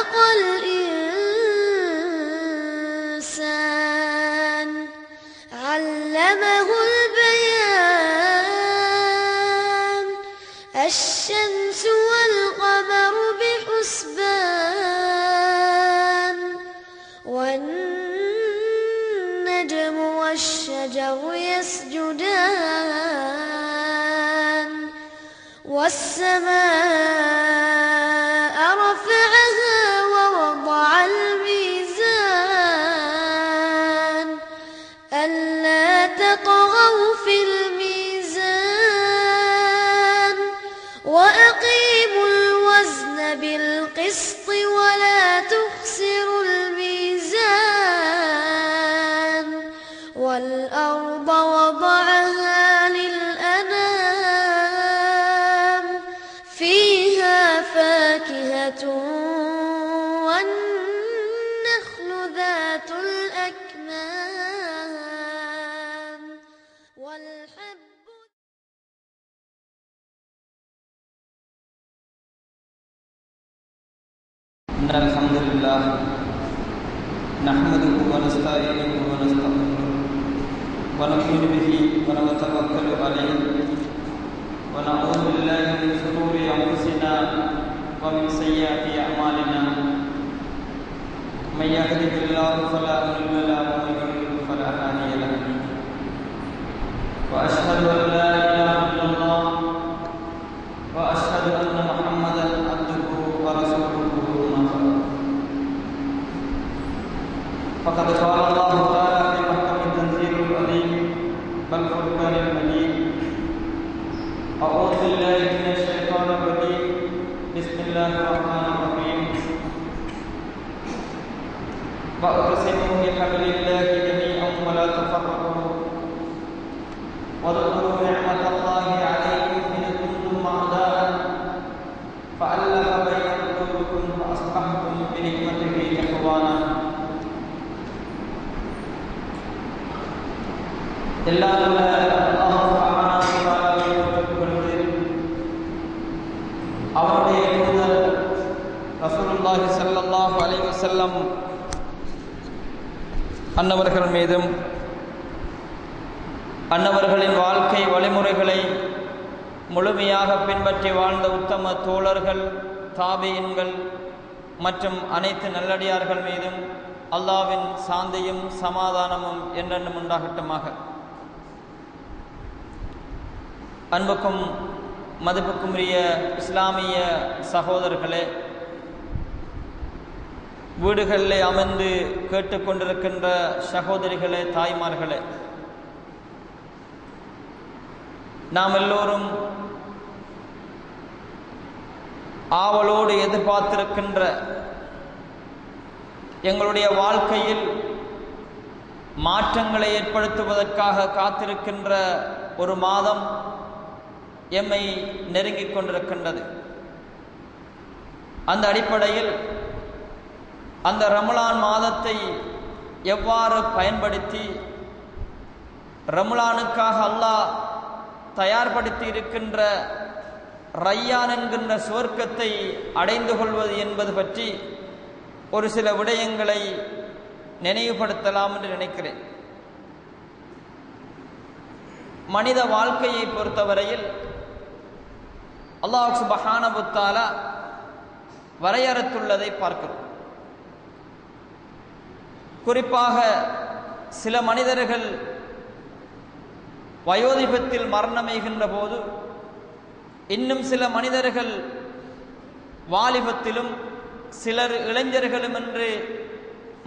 خلق الإنسان علمه البيان الشمس والقمر بحسبان والنجم والشجر يسجدان والسماء رفعها ووضع الميزان ألا تطغوا في الميزان وأقيموا الوزن بالقسط ولا تخسروا الميزان والأرض وضعها للأنام فيها فاكهة والنخل ذات الأكمام والحب. إن الحمد لله نحمده ونستعينه ونستغفره ونؤمن به ونتوكل عليه ونعوذ بالله من شرور أنفسنا ومن سيئات أعمالنا من يهده الله فلا مضل له ومن يضلل فلا هادي له وأشهد أن لا إله إلا الله وأشهد أن محمدا عبده ورسوله فقد قال الله تعالى في محكم التنزيل العظيم والفرقان المجيد أعوذ بالله من الشيطان الرجيم بسم الله الرحمن الرحيم واعتصموا بحبل الله جميعا ولا تفرقوا واذكروا نعمة الله عليكم إذ كنتم أعداء فألف بين قلوبكم فأصبحتم بنعمته إخوانا. அவருடைய தூதர் ரசூலுல்லாஹி ஸல்லல்லாஹு அலைஹி வஸல்லம் அன்னவர்கள் மீதும் அன்னவர்களின் வாழ்க்கை வழிமுறைகளை முழுமையாக பின்பற்றி வாழ்ந்த உத்தம தோழர்கள், தாபீன்கள் மற்றும் அனைத்து நல்லடியார்கள் மீதும் அல்லாஹ்வின் சாந்தியும் சமாதானமும் என்றென்றும் உண்டாகட்டுமாக. அன்புக்கும் மதிப்புக்கும் உரிய இஸ்லாமிய சகோதரர்களே, வீடுகளிலே அமர்ந்து கேட்டுக்கொண்டிருக்கின்ற சகோதரிகளே, தாய்மார்களே, நாம் எல்லோரும் ஆவலோடு எதிர்பார்த்திருக்கின்ற எங்களுடைய வாழ்க்கையில் மாற்றங்களை ஏற்படுத்துவதற்காக காத்திருக்கின்ற ஒரு மாதம் எம்மை நெருங்கிக் கொண்டிருக்கின்றது. அந்த அடிப்படையில் அந்த ரமலான் மாதத்தை எவ்வாறு பயன்படுத்தி ரமலானுக்காக அல்லாஹ் தயார்படுத்தி இருக்கின்ற ரையான் என்கின்ற சுவர்க்கத்தை அடைந்து கொள்வது என்பது பற்றி ஒரு சில விடயங்களை நினைவுபடுத்தலாம் என்று நினைக்கிறேன். மனித வாழ்க்கையை பொறுத்தவரையில் அல்லாஹ் சுப்ஹானஹு வ தஆலா வரையறுத்துள்ளதை பார்க்கிறோம். குறிப்பாக சில மனிதர்கள் வயோதிபத்தில் மரணமெய்கின்ற போது, இன்னும் சில மனிதர்கள் வாலிபத்திலும் சிலர் இளைஞர்களும் என்று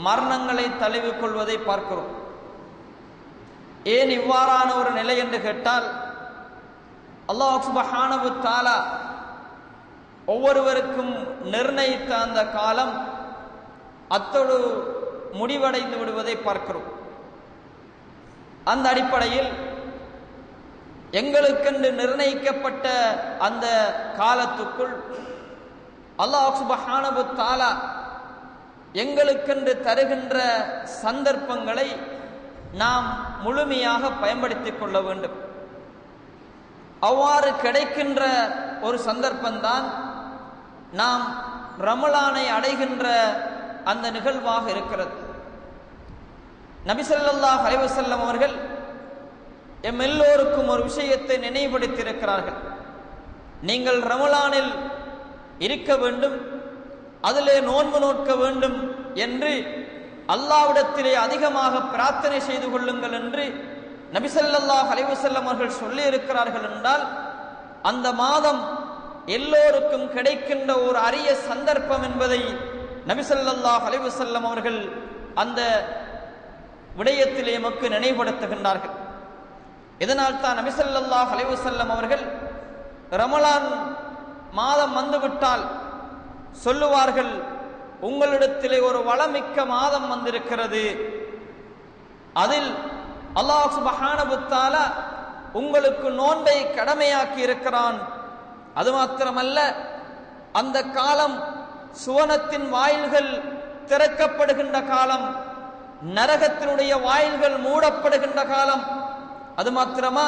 மரணங்களை தழுவிக்கொள்வதை பார்க்கிறோம். ஏன் இவ்வாறான ஒரு நிலை என்று கேட்டால், அல்லாஹ் சுப்ஹானஹு வ தஆலா ஒவ்வொருவருக்கும் நிர்ணயித்த அந்த காலம் அத்தோடு முடிவடைந்து விடுவதை பார்க்கிறோம். அந்த அடிப்படையில் எங்களுக்கென்று நிர்ணயிக்கப்பட்ட அந்த காலத்துக்குள் அல்லாஹ் சுப்ஹானஹு வ தஆலா எங்களுக்கென்று தருகின்ற சந்தர்ப்பங்களை நாம் முழுமையாக பயன்படுத்திக் கொள்ள வேண்டும். அவ்வாறு கிடைக்கின்ற ஒரு சந்தர்ப்பம்தான் நாம் ரமலானை அடைகின்ற அந்த நிகழ்வாக இருக்கிறது. நபி ஸல்லல்லாஹு அலைஹி வஸல்லம் அவர்கள் எம் எல்லோருக்கும் ஒரு விஷயத்தை நினைவுபடுத்தியிருக்கிறார்கள். நீங்கள் ரமலானில் இருக்க வேண்டும், அதிலே நோன்பு நோக்க வேண்டும் என்று அல்லாஹ்விடத்திலே அதிகமாக பிரார்த்தனை செய்து கொள்ளுங்கள் என்று நபி ஸல்லல்லாஹு அலைஹி வஸல்லம் அவர்கள் சொல்லி இருக்கிறார்கள் என்றால், அந்த மாதம் எல்லோருக்கும் கிடைக்கின்ற ஒரு அரிய சந்தர்ப்பம் என்பதை நபி ஸல்லல்லாஹு அலைஹி வஸல்லம் அவர்கள் அந்த விடயத்திலே எமக்கு நினைவுபடுத்துகின்றார்கள். இதனால் தான் நபி ஸல்லல்லாஹு அலைஹி வஸல்லம் அவர்கள் ரமலான் மாதம் வந்துவிட்டால் சொல்லுவார்கள், உங்களிடத்திலே ஒரு வளமிக்க மாதம் வந்திருக்கிறது, அதில் அல்லாஹ் சுப்ஹானஹு வ தஆலா உங்களுக்கு நோன்பை கடமையாக்கி இருக்கிறான். அது மாத்திரமல்ல, அந்த காலம் சுவனத்தின் வாயில்கள் திறக்கப்படுகின்ற காலம், நரகத்தினுடைய வாயில்கள் மூடப்படுகின்ற காலம். அது மாத்திரமா,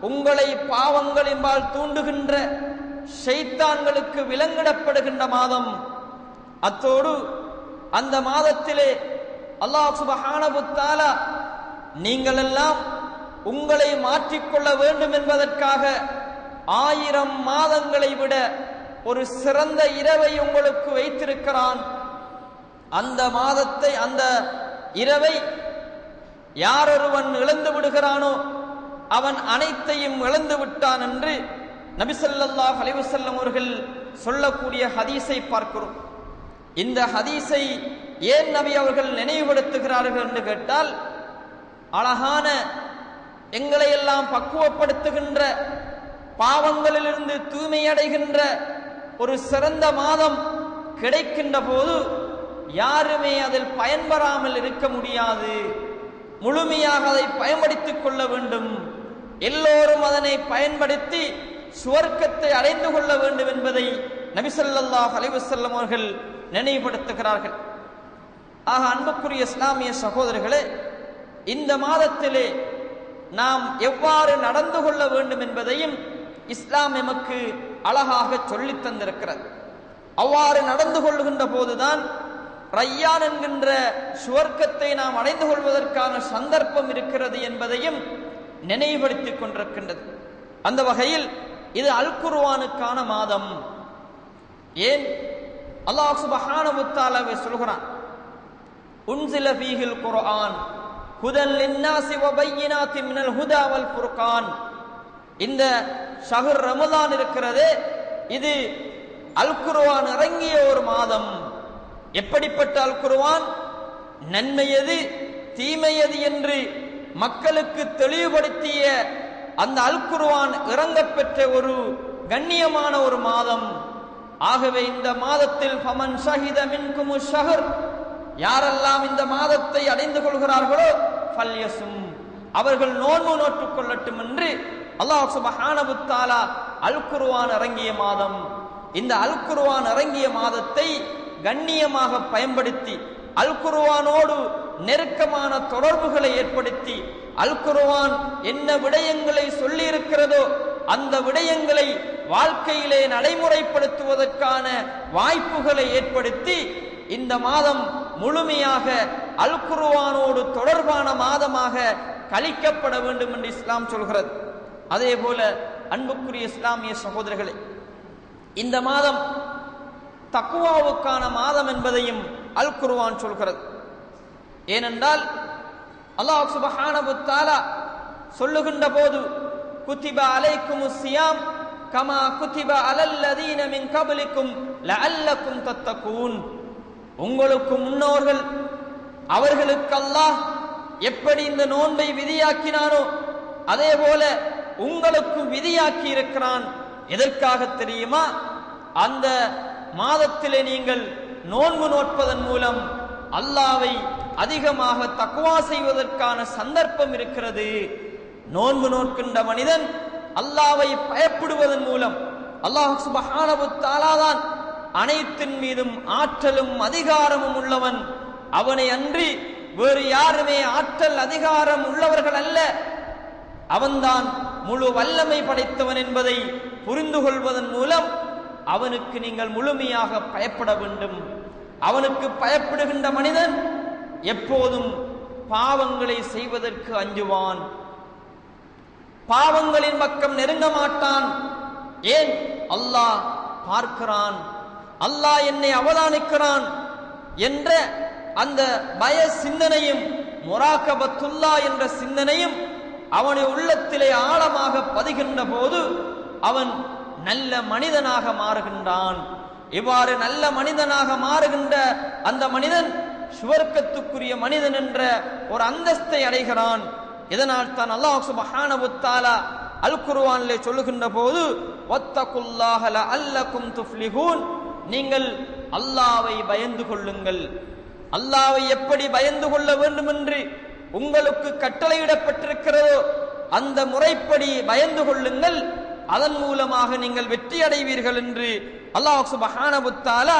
உங்களை பாவங்களின்பால் தூண்டுகின்ற ஷைத்தான்களுக்கு விலங்கிடப்படுகின்ற மாதம். அத்தோடு அந்த மாதத்திலே அல்லாஹ் சுப்ஹானஹு வ தஆலா நீங்கள் எல்லாம் உங்களை மாற்றிக்கொள்ள வேண்டும் என்பதற்காக 1000 மாதங்களை விட ஒரு சிறந்த இரவை உங்களுக்கு வைத்திருக்கிறான். அந்த மாதத்தை, அந்த இரவை யாரொருவன் இழந்து விடுகிறானோ அவன் அனைத்தையும் இழந்து விட்டான் என்று நபி ஸல்லல்லாஹு அலைஹி வஸல்லம் அவர்கள் சொல்லக்கூடிய ஹதீஸை பார்க்கிறோம். இந்த ஹதீஸை ஏன் நபி அவர்கள் நினைவுபடுத்துகிறார்கள் என்று கேட்டால், அழகான எங்களை எல்லாம் பக்குவப்படுத்துகின்ற, பாவங்களிலிருந்து தூய்மையடைகின்ற ஒரு சிறந்த மாதம் கிடைக்கின்ற போது யாருமே அதில் பயன்பெறாமல் இருக்க முடியாது. முழுமையாக அதை பயன்படுத்திக் கொள்ள வேண்டும். எல்லோரும் அதனை பயன்படுத்தி சுவர்க்கத்தை அடைந்து கொள்ள வேண்டும் என்பதை நபி ஸல்லல்லாஹு அலைஹி வஸல்லம் அவர்கள் நினைவுபடுத்துகிறார்கள். ஆக அன்புக்குரிய இஸ்லாமிய சகோதரர்களே, இந்த மாதத்திலே நாம் எவ்வாறு நடந்து கொள்ள வேண்டும் என்பதையும் இஸ்லாம் எமக்கு அழகாக சொல்லித் தந்திருக்கிறது. அவ்வாறு நடந்து கொள்ளுகின்ற போதுதான் ரய்யான் என்கின்ற சுவர்க்கத்தை நாம் அடைந்து கொள்வதற்கான சந்தர்ப்பம் இருக்கிறது என்பதையும் நினைவுபடுத்திக் கொண்டிருக்கின்றது. அந்த வகையில் இது அல் குர்ஆனுக்கான மாதம். ஏன் அல்லாஹ் சுப்ஹானஹு வ தஆலா சொல்கிறான், உன்சில ஃபீஹில் குர்ஆன் ஹுதல் லின்னாஸி வ பையினாத்தின் மினல் ஹுதா வல் ஃபுர்கான். இந்த ஷஹர் ரமலான் இருக்கிறதே, இது அல் குர்ஆன் இறங்கிய ஒரு மாதம். எப்படிப்பட்ட அல் குர்ஆன்? நன்மையது தீமையது என்று மக்களுக்கு தெளிவுபடுத்திய அந்த அல் குர்ஆன் இறங்கப்பெற்ற ஒரு கண்ணியமான ஒரு மாதம். ஆகவே இந்த மாதத்தில் ஃபமன் ஷஹித மின்குமு ஷஹர், யாரெல்லாம் இந்த மாதத்தை அடைந்து கொள்கிறார்களோ ஃபல்யசும், அவர்கள் நோன்பு நோற்றுக் கொள்ளட்டும் என்று அல்லாஹ் சுப்ஹானஹு வ தஆலா அல் குர்ஆன் இறங்கிய மாதம். இந்த அல் குர்ஆன் இறங்கிய மாதத்தை கண்ணியமாக பயன்படுத்தி, அல் குர்ஆனோடு நெருக்கமான தொடர்புகளை ஏற்படுத்தி, அல் குர்ஆன் என்ன விடயங்களை சொல்லி இருக்கிறதோ அந்த விடயங்களை வாழ்க்கையிலே நடைமுறைப்படுத்துவதற்கான வாய்ப்புகளை ஏற்படுத்தி இந்த மாதம் முழுமையாக அல் குர்ஆனோடு தொடர்பான மாதமாக கழிக்கப்பட வேண்டும் என்று இஸ்லாம் சொல்கிறது. அதே போல அன்புக்குரிய இஸ்லாமிய சகோதரர்களே, இந்த மாதம் தக்வாவுக்கான மாதம் என்பதையும் அல் குர்ஆன் சொல்கிறது. ஏனென்றால் அல்லாஹ் சுப்ஹானஹு வ தஆலா சொல்லுகின்ற போது, குத்திப அலைக்குமுஸ் ஸியாம் கமா குத்திப அலல்லதீன மின் கப்லிக்கும் லஅல்லக்கும் தத்தகூன். உங்களுக்கு முன்னோர்கள், அவர்களுக்கு அல்லாஹ் எப்படி இந்த நோன்பை விதியாக்கினானோ அதே போல உங்களுக்கு விதியாக்கி இருக்கிறான். எதற்காக தெரியுமா? அந்த மாதத்திலே நீங்கள் நோன்பு நோட்பதன் மூலம் அல்லாஹ்வை அதிகமாக தக்வா செய்வதற்கான சந்தர்ப்பம் இருக்கிறது. நோன்பு நோக்கின்ற மனிதன் அல்லாஹ்வை பயப்படுவதன் மூலம், அல்லாஹ் சுப்ஹானஹு வ தஆலா தான் அனைத்தின் மீதும் ஆற்றலும் அதிகாரமும் உள்ளவன், அவனை அன்றி வேறு யாருமே ஆற்றல் அதிகாரம் உள்ளவர்கள் அல்ல, அவன்தான் முழு வல்லமை படைத்தவன் என்பதை புரிந்து கொள்வதன் மூலம் அவனுக்கு நீங்கள் முழுமையாக பயப்பட வேண்டும். அவனுக்கு பயப்படுகின்ற மனிதன் எப்போதும் பாவங்களை செய்வதற்கு அஞ்சுவான், பாவங்களின் பக்கம் நெருங்க மாட்டான். ஏன்? அல்லாஹ் பார்க்கிறான், அல்லாஹ் என்னை அவதானிக்கிறான் என்ற அந்த பய சிந்தனையும் முராகபத்துல்லா என்ற சிந்தனையும் அவனுடைய உள்ளத்திலே ஆழமாக பதிகின்ற போது அவன் நல்ல மனிதனாக மாறுகின்றான். இவ்வாறு நல்ல மனிதனாக மாறுகின்ற அந்த மனிதன் சுவர்க்கத்துக்குரிய மனிதன் என்ற ஒரு அந்தஸ்தை அடைகிறான். இதனால் தான் அல்லாஹ் சுப்ஹானஹு வ தஆலா அல் குர்ஆனிலே சொல்லுகின்ற போது வத்தகுல்லாஹ லஅல்லகும் துஃப்லிஹூன், நீங்கள் அல்லாஹ்வை பயந்து கொள்ளுங்கள். அல்லாஹ்வை எப்படி பயந்து கொள்ள வேண்டும் என்று உங்களுக்கு கட்டளையிடப்பட்டிருக்கிறதோ அந்த முறைப்படி பயந்து கொள்ளுங்கள், அதன் மூலமாக நீங்கள் வெற்றி அடைவீர்கள் என்று அல்லாஹ் சுப்ஹானஹு வ தஆலா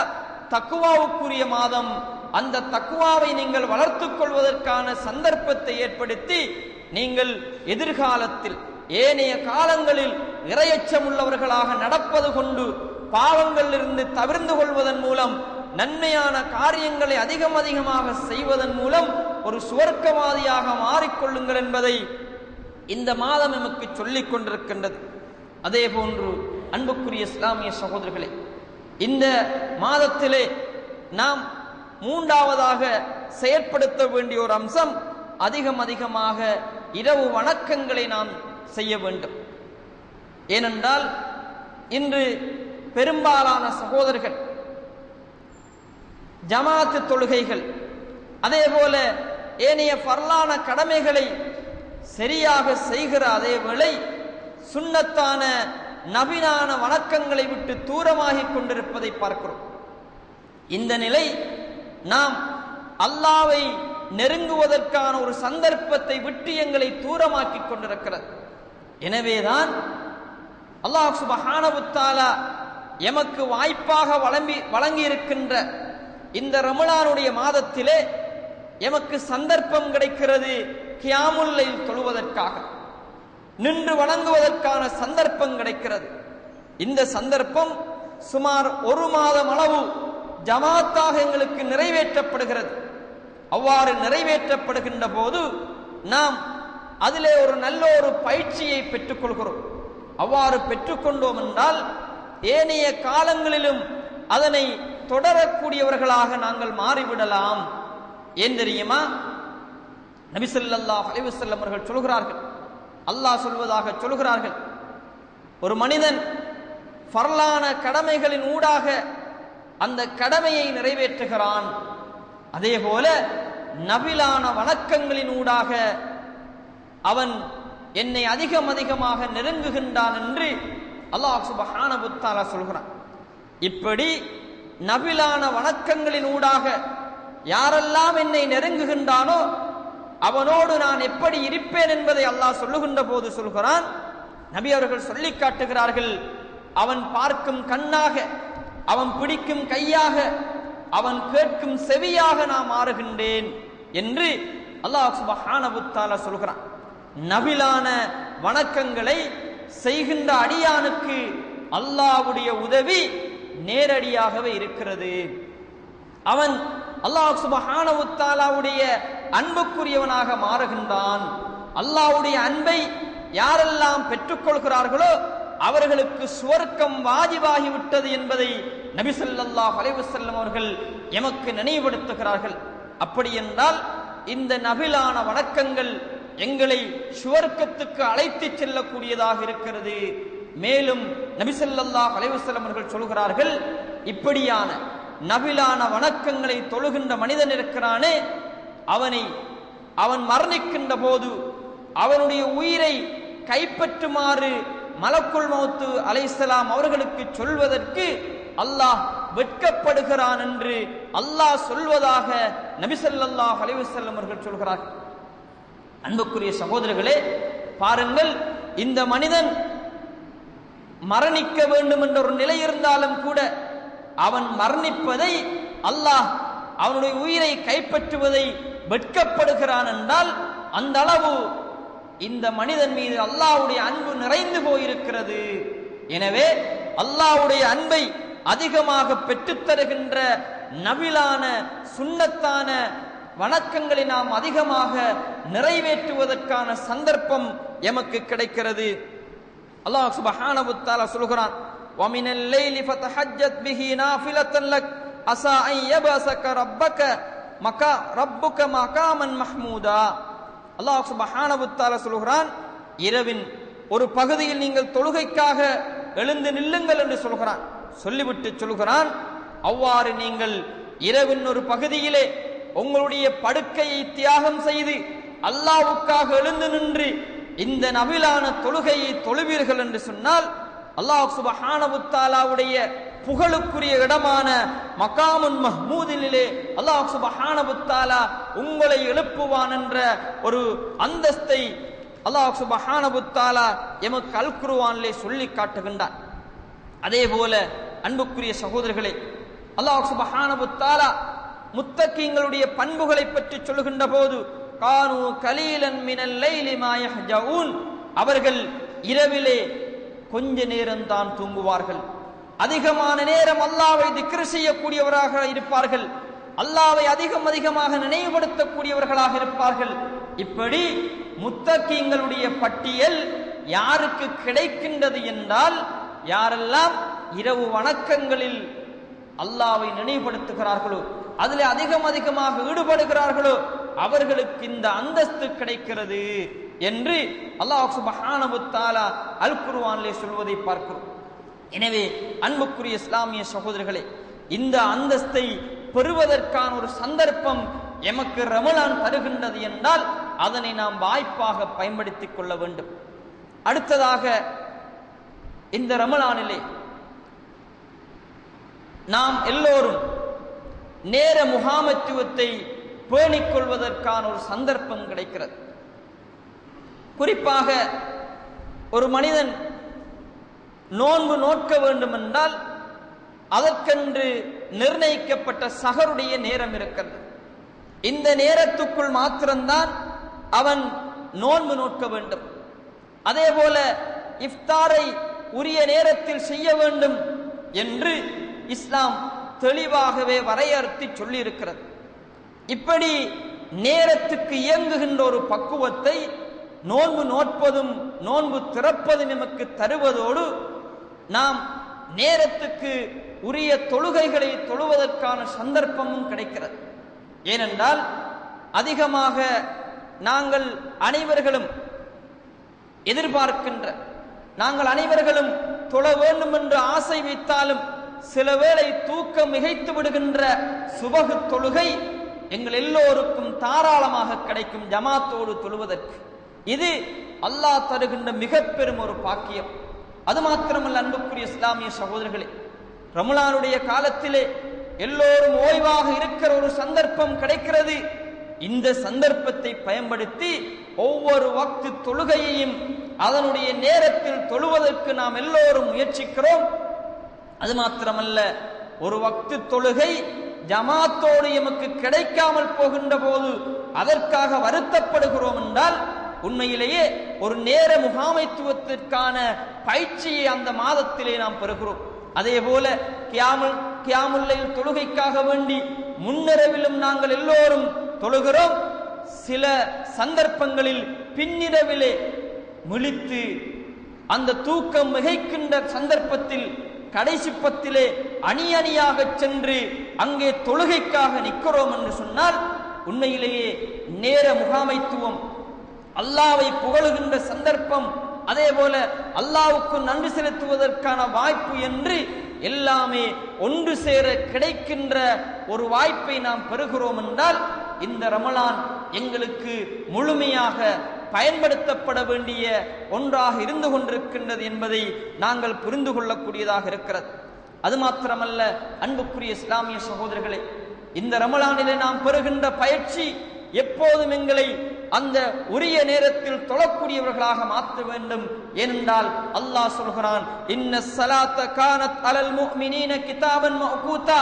தக்வாவுக்குரிய மாதம், அந்த தக்வாவை நீங்கள் வளர்த்துக் கொள்வதற்கான சந்தர்ப்பத்தை ஏற்படுத்தி நீங்கள் எதிர்காலத்தில் ஏனைய காலங்களில் இறையச்சம் உள்ளவர்களாக நடப்பது கொண்டு பாவங்களிலிருந்து தவிர்ந்து கொள்வதன் மூலம் நன்மையான காரியங்களை அதிகமாக செய்வதன் மூலம் ஒரு சுவர்க்கவாதியாக மாறிக்கொள்ளுங்கள் என்பதை இந்த மாதம் நமக்கு சொல்லிக் கொண்டிருக்கின்றது. அதே போன்று அன்புக்குரிய இஸ்லாமிய சகோதரர்களே, இந்த மாதத்திலே நாம் மூன்றாவதாக செயற்படுத்த வேண்டிய ஒரு அம்சம் அதிகமாக இரவு வணக்கங்களை நாம் செய்ய வேண்டும். ஏனென்றால் இன்று பெரும்பாலான சகோதரர்கள் ஜமாத்து தொழுகைகள் அதே போல ஏனைய ஃபர்லான கடமைகளை சரியாக செய்கிற அதே வேளை சுன்னத்தான நபிலான வணக்கங்களை விட்டு தூரமாகிக் கொண்டிருப்பதை பார்க்கிறோம். இந்த நிலை நாம் அல்லாஹ்வை நெருங்குவதற்கான ஒரு சந்தர்ப்பத்தை விட்டு எங்களை தூரமாக்கிக் கொண்டிருக்கிறது. எனவேதான் அல்லாஹ் சுப்ஹானஹு வ தஆலா எமக்கு வாய்ப்பாக வழங்கி இருக்கின்ற இந்த ரமலானுடைய மாதத்திலே எமக்கு சந்தர்ப்பம் கிடைக்கிறது கியாமுல் லைல் தொழுவதற்காக, நின்று வணங்குவதற்கான சந்தர்ப்பம் கிடைக்கிறது. இந்த சந்தர்ப்பம் சுமார் ஒரு மாதம் அளவு ஜமாத்தாக எங்களுக்கு நிறைவேற்றப்படுகிறது. அவ்வாறு நிறைவேற்றப்படுகின்ற போது நாம் அதிலே ஒரு நல்ல ஒரு பயிற்சியை பெற்றுக்கொள்கிறோம். அவ்வாறு பெற்றுக்கொண்டோம் என்றால் ஏனைய காலங்களிலும் அதனை தொடரக்கூடியவர்களாக நாங்கள் மாறிவிடலாம். ஏன் தெரியுமா? நபி ஸல்லல்லாஹு அலைஹி வஸல்லம் அவர்கள் சொல்கிறார்கள், அல்லாஹ் சொல்வதாக சொல்கிறார்கள், ஒரு மனிதன் ஃபர்லான கடமைகளின் ஊடாக அந்த கடமையை நிறைவேற்றுகிறான், அதே போல நபிலான வணக்கங்களின் ஊடாக அவன் என்னை அதிகமாக நெருங்குகின்றான் என்று அல்லாஹ் சுப்ஹானஹு வ தஆலா சொல்கிறான். இப்படி நபிலான வணக்கங்களின் ஊடாக யாரெல்லாம் என்னை நெருங்குகின்றானோ அவனோடு நான் எப்படி இருப்பேன் என்பதை அல்லாஹ் சொல்லுகின்ற போது சொல்கிறான். நபி அவர்கள் சொல்லி காட்டுகிறார்கள், அவன் பார்க்கும் கண்ணாக, அவன் பிடிக்கும் கையாக, அவன் கேட்கும் செவியாக நான் மாறுகின்றேன் என்று அல்லாஹ் சுப்ஹானஹு வ தஆலா சொல்கிறான். நபிலான வணக்கங்களை செய்கின்ற அடியானுக்கு அல்லாஹ்வுடைய உதவி நேரடியாகவே இருக்கிறது. அவன் அல்லாஹ் சுப்ஹானஹு வ தஆலாவுடைய அன்புக்குரியவனாக மாறுகின்றான். அல்லாஹ்வுடைய அன்பை யாரெல்லாம் பெற்றுக்கொள்கிறார்களோ அவர்களுக்கு சுவர்க்கம் வாஜிபாகி விட்டது என்பதை நபி ஸல்லல்லாஹு அலைஹி வஸல்லம் அவர்கள் எமக்கு நினைவுபடுத்துகிறார்கள். அப்படி என்றால் இந்த நபிலான வணக்கங்கள் எங்களை சுவர்க்கத்துக்கு அழைத்துச் செல்லக்கூடியதாக இருக்கிறது. மேலும் நபி ஸல்லல்லாஹு அலைஹி வஸல்லம் அவர்கள் சொல்கிறார்கள், இப்படியான நபிலான வணக்கங்களை தொழுகின்ற மனிதன் இருக்கிறானே, அவன் மரணிக்கின்ற போது அவனுடைய உயிரை கைப்பற்றுமாறு மலக்குல் மௌத் அலைஹிஸ்ஸலாம் அவர்களுக்கு சொல்வதற்கு அல்லாஹ் வெட்கப்படுகிறான் என்று அல்லாஹ் சொல்வதாக நபி ஸல்லல்லாஹு அலைஹி வஸல்லம் அவர்கள் சொல்கிறார்கள். அன்புக்குரிய சகோதரர்களே, பாருங்கள், இந்த மனிதன் மரணிக்க வேண்டும் என்ற ஒரு நிலை இருந்தாலும் கூட அவன் மரணிப்பதை, அல்லாஹ் அவனுடைய உயிரை கைப்பற்றுவதை வெட்கப்படுகிறான் என்றால் அந்த அளவு இந்த மனிதன் மீது அல்லாஹ்வுடைய அன்பு நிறைந்து போயிருக்கிறது. எனவே அல்லாஹ்வுடைய அன்பை அதிகமாக பெற்றுத்தருகின்ற நபிலான சுன்னத்தான வணக்கங்களை நாம் அதிகமாக நிறைவேற்றுவதற்கான சந்தர்ப்பம் எமக்கு கிடைக்கிறது. அல்லாஹ் சுப்ஹானஹு வ தஆலா சொல்கிறான், وَمِنَ اللَّيْلِ فَتَهَجَّدْ بِهِ نَافِلَةً لَكَ عَسَىٰ أَن يَبْعَثَكَ رَبُّكَ مَقَامًا مَحْمُودًا. அல்லாஹ் சுப்ஹானஹு வ தஆலா சொல்கிறான், இரவின் ஒரு பகுதியில் நீங்கள் தொழுகைக்காக எழுந்து நில்லுங்கள் என்று சொல்கிறான். சொல்லிவிட்டு சொல்கிறான், அவ்வாறு நீங்கள் இரவின் ஒரு பகுதியிலே உங்களுடைய படுக்கையை தியாகம் செய்து அல்லாஹ்வுக்காக எழுந்து நின்று இந்த நபிலான தொழுகையை தொழுவீர்கள் என்று சொன்னால் அல்லாஹ் சுப்ஹானஹு வ தஆலாவுடைய புகழுக்குரிய இடமான மகாமுன் மஹ்மூதிலே அல்லாஹ் சுப்ஹானஹு வ தஆலா உங்களை எழுப்புவான் என்ற ஒரு அந்தஸ்தை அல்லாஹ் சுப்ஹானஹு வ தஆலா எமக்கு அல் குர்ஆனிலே சொல்லி காட்டுகின்றான். அதே போல அன்புக்குரிய சகோதரர்களே, அல்லாஹ் சுப்ஹானஹு வ தஆலா முத்தகீங்களுடைய பண்புகளை பற்றி சொல்லுகின்ற போது கானு கலீலன் மினல் லைலி மா யஹ்ஜஊன், அவர்கள் இரவிலே கொஞ்ச நேரம் தான் தூங்குவார்கள், அதிகமான நேரம் அல்லாஹ்வை திக்ர் செய்யக்கூடியவராக இருப்பார்கள், அல்லாஹ்வை அதிகமாக நினைவுபடுத்தக்கூடியவர்களாக இருப்பார்கள். இப்படி முத்தகீங்களுடைய பட்டியல் யாருக்கு கிடைக்கின்றது என்றால், யாரெல்லாம் இரவு வணக்கங்களில் அல்லாஹ்வை நினைவுபடுத்துகிறார்களோ, அதிலே அதிகமாக ஈடுபடுகிறார்களோ அவர்களுக்கு இந்த அந்தஸ்து கிடைக்கிறது என்று அல்லாஹ் சுப்ஹானஹு வ தஆலா அல் குர்ஆனிலே சொல்வதை பார்க்கிறோம். எனவே அன்புக்குரிய இஸ்லாமிய சகோதரர்களே, இந்த அந்தஸ்தை பெறுவதற்கான ஒரு சந்தர்ப்பம் எமக்கு ரமலான் தருகின்றது என்றால் அதனை நாம் வாய்ப்பாக பயன்படுத்திக் கொள்ள வேண்டும். அடுத்ததாக, இந்த ரமலானிலே நாம் எல்லோரும் நேர முகாமைத்துவத்தை பேணிக் கொள்வதற்கான ஒரு சந்தர்ப்பம் கிடைக்கிறது. குறிப்பாக ஒரு மனிதன் நோன்பு நோக்க வேண்டும் என்றால் அதற்கென்று நிர்ணயிக்கப்பட்ட சஹருடைய நேரம் இருக்கிறது. இந்த நேரத்துக்குள் மாத்திரம்தான் அவன் நோன்பு நோக்க வேண்டும். அதே போல இஃப்தாரை உரிய நேரத்தில் செய்ய வேண்டும் என்று இஸ்லாம் தெளிவாகவே வரையறுத்து சொல்லி இருக்கிறது. இப்படி நேரத்துக்கு இயங்குகின்ற ஒரு பக்குவத்தை நோன்பு நோட்பதும் நோன்பு திறப்பதும் நமக்கு தருவதோடு நாம் நேரத்துக்கு உரிய தொழுகைகளை தொழுவதற்கான சந்தர்ப்பமும் கிடைக்கிறது. ஏனென்றால் அதிகமாக நாங்கள் அனைவர்களும் எதிர்பார்க்கின்ற, நாங்கள் அனைவர்களும் தொழ வேண்டும் என்று ஆசை வைத்தாலும் சில வேளை தூக்கம் மிகைத்து விடுகின்ற சுபகு தொழுகை எங்கள் எல்லோருக்கும் தாராளமாக கிடைக்கும் ஜமாத்தோடு தொழுவதற்கு. இது அல்லாஹ் தருகின்ற மிக பெரும் ஒரு பாக்கியம். அது மாத்திரமல்ல அன்புக்குரிய இஸ்லாமிய சகோதரர்களே, ரமலானுடைய காலத்திலே எல்லோரும் ஓய்வாக இருக்கிற ஒரு சந்தர்ப்பம் கிடைக்கிறது. இந்த சந்தர்ப்பத்தை பயன்படுத்தி ஒவ்வொரு வக்து தொழுகையையும் அதனுடைய நேரத்தில் தொழுவதற்கு நாம் எல்லோரும் முயற்சிக்கிறோம். அது மாத்திரமல்ல, ஒரு வக்து தொழுகை ஜமாத்தோடு எமக்கு கிடைக்காமல் போகின்ற போது அதற்காக வருத்தப்படுகிறோம் என்றால் உண்மையிலேயே ஒரு நேர முகாமைத்துவத்திற்கான பயிற்சியை அந்த மாதத்திலே நாம் பெறுகிறோம். அதே போல கியாமுல்லைல் தொழுகைக்காக வேண்டி முன்னிரவிலும் நாங்கள் எல்லோரும் தொழுகிறோம். சில சந்தர்ப்பங்களில் பின்னிரவிலே முழித்து அந்த தூக்கம் மிகைக்கின்ற சந்தர்ப்பத்தில் கடைசி பத்திலே அணி அணியாக சென்று அங்கே தொழுகைக்காக நிற்கிறோம் என்று சொன்னால் உண்மையிலேயே நேர முகாமைத்துவம், அல்லாஹ்வை புகழுகின்ற சந்தர்ப்பம், அதே போல அல்லாஹ்வுக்கு நன்றி செலுத்துவதற்கான வாய்ப்பு என்று எல்லாமே ஒன்று சேர கிடைக்கின்ற ஒரு வாய்ப்பை நாம் பெறுகிறோம் என்றால் இந்த ரமலான் எங்களுக்கு முழுமையாக பயன்படுத்தப்பட வேண்டிய ஒன்றாக இருந்து கொண்டிருக்கின்றது என்பதை நாங்கள் புரிந்து கொள்ளக்கூடியதாக இருக்கிறது. அது மாத்திரமல்ல அன்புக்குரிய இஸ்லாமிய சகோதரர்களே, இந்த ரமலானிலே நாம் பெறுகின்ற பயிற்சி எப்போதும் எங்களை அந்த உரிய நேரத்தில் தொழக்கூடியவர்களாக மாற்ற வேண்டும். ஏனென்றால் அல்லாஹ் சொல்கிறான், இன்ன ஸலாத்த கானத் அலல் முஃமினீன கிதாபன் மவ்கூதா,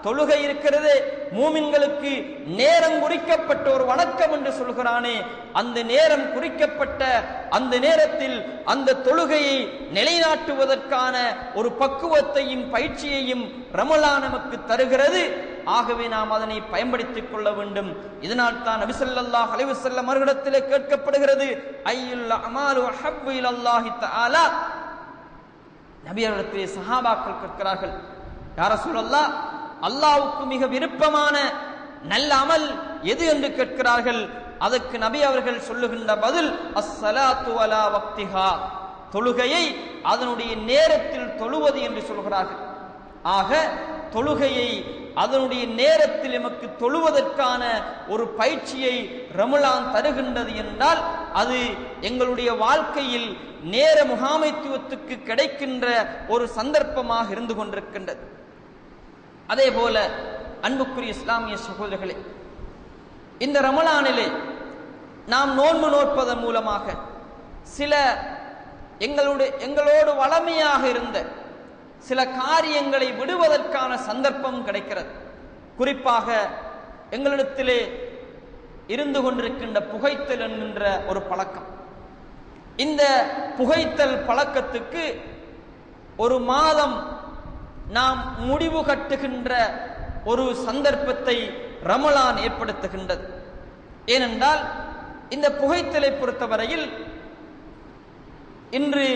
தொழுகை இருக்கிறது மூமின்களுக்கு நேரம் குறிக்கப்பட்ட ஒரு வணக்கம் என்று சொல்கிறானே, அந்த நேரம் குறிக்கப்பட்ட அந்த நேரத்தில் அந்த தொழுகையை நிலைநாட்டுவதற்கான ஒரு பக்குவத்தையும் பயிற்சியையும் ரமலான் நமக்கு தருகிறது. ஆகவே நாம் அதனை பயன்படுத்திக் கொள்ள வேண்டும். இதனால் தான் நபி ஸல்லல்லாஹு அலைஹி வஸல்லம் அவர்களிடத்திலே கேட்கப்படுகிறது, அய்யுல் அமாலு அஹப்பு இலல்லாஹி தஆலா. நபி அவர்களிடத்திலே சஹாபாக்கள் கேட்கிறார்கள், யா ரசூலல்லாஹ், அல்லாஹ்வுக்கு மிக விருப்பமான நல்ல அமல் எது என்று கேட்கிறார்கள். அதற்கு நபி அவர்கள் சொல்லுகின்ற பதில் அஸ்ஸலாத்து அலா வக்திஹா, தொழுகையை அதனுடைய நேரத்தில் தொழுவது என்று சொல்கிறார்கள். ஆக தொழுகையை அதனுடைய நேரத்தில் எமக்கு தொழுவதற்கான ஒரு பயிற்சியை ரமலான் தருகின்றது என்றால் அது எங்களுடைய வாழ்க்கையில் நேர முகாமைத்துவத்துக்கு கிடைக்கின்ற ஒரு சந்தர்ப்பமாக இருந்து கொண்டிருக்கின்றது. அதே போல அன்புக்குரிய இஸ்லாமிய சகோதரர்களே, இந்த ரமலானிலே நாம் நோன்பு நோற்பதன் மூலமாக சில எங்களோடு வளமையாக இருந்த சில காரியங்களை விடுவதற்கான சந்தர்ப்பம் கிடைக்கிறது. குறிப்பாக எங்களிடத்திலே இருந்து கொண்டிருக்கின்ற புகைத்தல் என்கின்ற ஒரு பழக்கம். இந்த புகைத்தல் பழக்கத்துக்கு ஒரு மாதம் நாம் முடிவு கட்டுகின்ற ஒரு சந்தர்ப்பத்தை ரமலான் ஏற்படுத்துகின்றது. ஏனென்றால் இந்த புகைத்தலை பொறுத்தவரையில் இன்று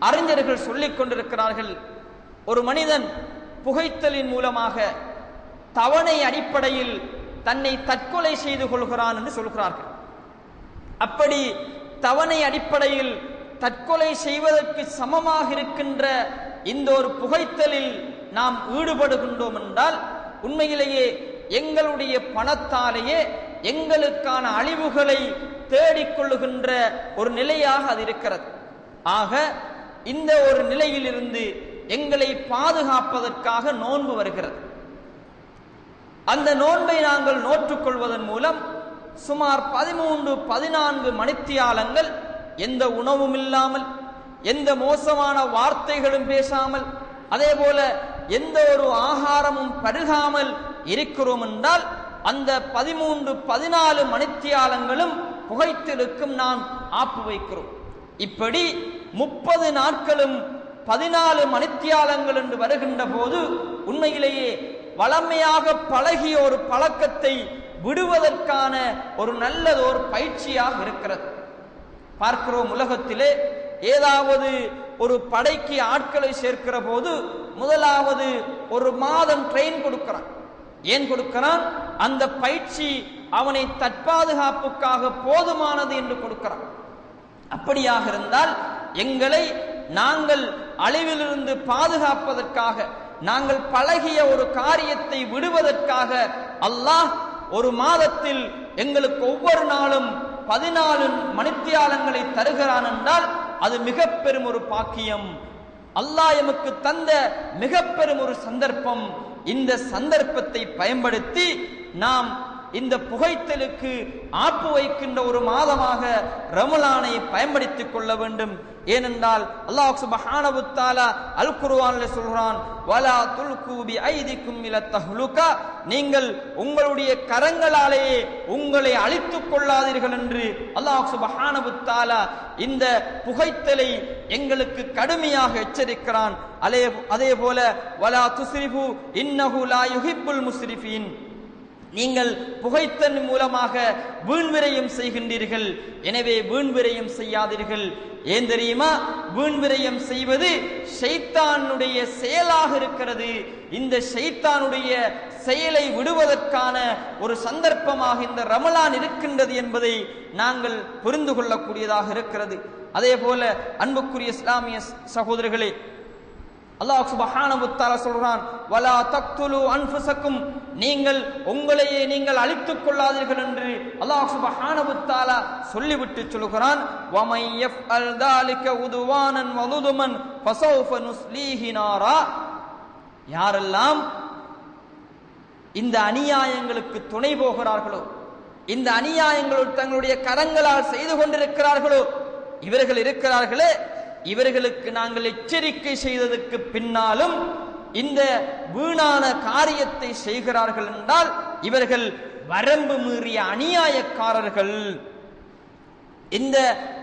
அறிஞர்கள் சொல்லிக் கொண்டிருக்கிறார்கள், ஒரு மனிதன் புகைத்தலின் மூலமாக தவணை அடிப்படையில் தன்னை தற்கொலை செய்து கொள்கிறான் என்று சொல்கிறார்கள். அப்படி தவணை அடிப்படையில் தற்கொலை செய்வதற்கு சமமாக இருக்கின்ற இந்த ஒரு புகைத்தலில் நாம் ஈடுபடுகின்றோம் என்றால் உண்மையிலேயே எங்களுடைய பணத்தாலேயே எங்களுக்கான அழிவுகளை தேடிக்கொள்ளுகின்ற ஒரு நிலையாக அது இருக்கிறது. ஆக இந்த ஒரு நிலையில் இருந்து எங்களை பாதுகாப்பதற்காக நோன்பு வருகிறது. அந்த நோன்பை நாங்கள் நோற்றுக்கொள்வதன் மூலம் சுமார் 13-14 மணித்தியாலங்கள் எந்த உணவும் இல்லாமல், எந்த மோசமான வார்த்தைகளும் பேசாமல், அதே போல எந்த ஒரு ஆகாரமும் பருகாமல் இருக்கிறோம் என்றால் அந்த 13-14 மணித்தியாலங்களும் புகைத்தலுக்கும் நாம் ஆப்பு வைக்கிறோம். இப்படி 30 நாட்களும் 14 மணித்தியாலங்கள் என்று வருகின்ற போது உண்மையிலேயே வளமையாக பழகிய ஒரு பழக்கத்தை விடுவதற்கான ஒரு நல்லதொரு பயிற்சியாக இருக்கிறது. பார்க்கிறோம், உலகத்திலே ஏதாவது ஒரு படைக்கு ஆட்களை சேர்க்கிற போது முதலாவது ஒரு மாதம் ட்ரெயின் கொடுக்கிறான். ஏன் கொடுக்கிறான்? அந்த பயிற்சி அவனை தற்பாதுகாப்புக்காக போதுமானது என்று கொடுக்கிறான். அப்படியாக இருந்தால் எங்களை நாங்கள் அழிவிலிருந்து பாதுகாப்பதற்காக, நாங்கள் பழகிய ஒரு காரியத்தை விடுவதற்காக அல்லாஹ் ஒரு மாதத்தில் எங்களுக்கு ஒவ்வொரு நாளும் 14 மணித்தியாலங்களை தருகிறான் என்றால் அது மிக பெரும் ஒரு பாக்கியம். அல்லாஹ் எமக்கு தந்த மிக பெரும் ஒரு சந்தர்ப்பம். இந்த சந்தர்ப்பத்தை பயன்படுத்தி நாம் இந்த புகைத்தலுக்கு ஆப்பு வைக்கின்ற ஒரு மாதமாக ரமலானை பயன்படுத்திக் கொள்ள வேண்டும். ஏனென்றால் அல்லாஹ் சுப்ஹானஹு வ தஆலா அல் குர்ஆனிலே சொல்றான், வலா துல்கு பி ஐதிக்கும் இல தஹ்லுகா, நீங்கள் உங்களுடைய கரங்களாலேயே உங்களை அழித்துக் கொள்ளாதீர்கள் என்று அல்லாஹ் சுப்ஹானஹு வ தஆலா இந்த புகைத்தலை எங்களுக்கு கடுமையாக எச்சரிக்கிறான். அதே போல வலா துஸ்ரிஃபு இன்னஹு லா யுஹிப்புல் முஸ்ரிஃபீன், நீங்கள் புகைத்தல் மூலமாக வீண்விரயம் செய்கின்றீர்கள், எனவே வீண்விரயம் செய்யாதீர்கள். ஏன் தெரியுமா? வீண்விரயம் செய்வது ஷைத்தானுடைய செயலாக இருக்கிறது. இந்த ஷைத்தானுடைய செயலை விடுவதற்கான ஒரு சந்தர்ப்பமாக இந்த ரமலான் இருக்கின்றது என்பதை நாங்கள் புரிந்து கொள்ளக்கூடியதாக இருக்கிறது. அதே போல அன்புக்குரிய இஸ்லாமிய சகோதரர்களே, அல்லாஹ் சுப்ஹானஹு வ தஆலா சொல்றான், வலா தக்துலு அன்ஃபுஸக்கும், நீங்கள் உங்களையே நீங்கள் அழித்துக் கொள்ளாதீர்கள் என்று அல்லாஹ் சுப்ஹானஹு வ தஆலா சொல்லிவிட்டு சொல்கிறான், வமை யஃஅல் ذلك உதுவானன் வதுதுமன் ஃபஸௌஃப நுஸ்லீஹி நாரா, யாரெல்லாம் இந்த அநியாயங்களுக்கு துணை போகிறார்களோ, இந்த அநியாயங்களோடு தங்களுடைய கரங்களால் செய்து கொண்டிருக்கிறார்களோ, இவர்கள் இருக்கிறார்களே, இவர்களுக்கு நாங்கள் எச்சரிக்கை செய்ததற்கு பின்னாலும் இந்த வீணான காரியத்தை செய்கிறார்கள் என்றால் இவர்கள் வரம்பு மீறிய அநியாயக்காரர்கள். இந்த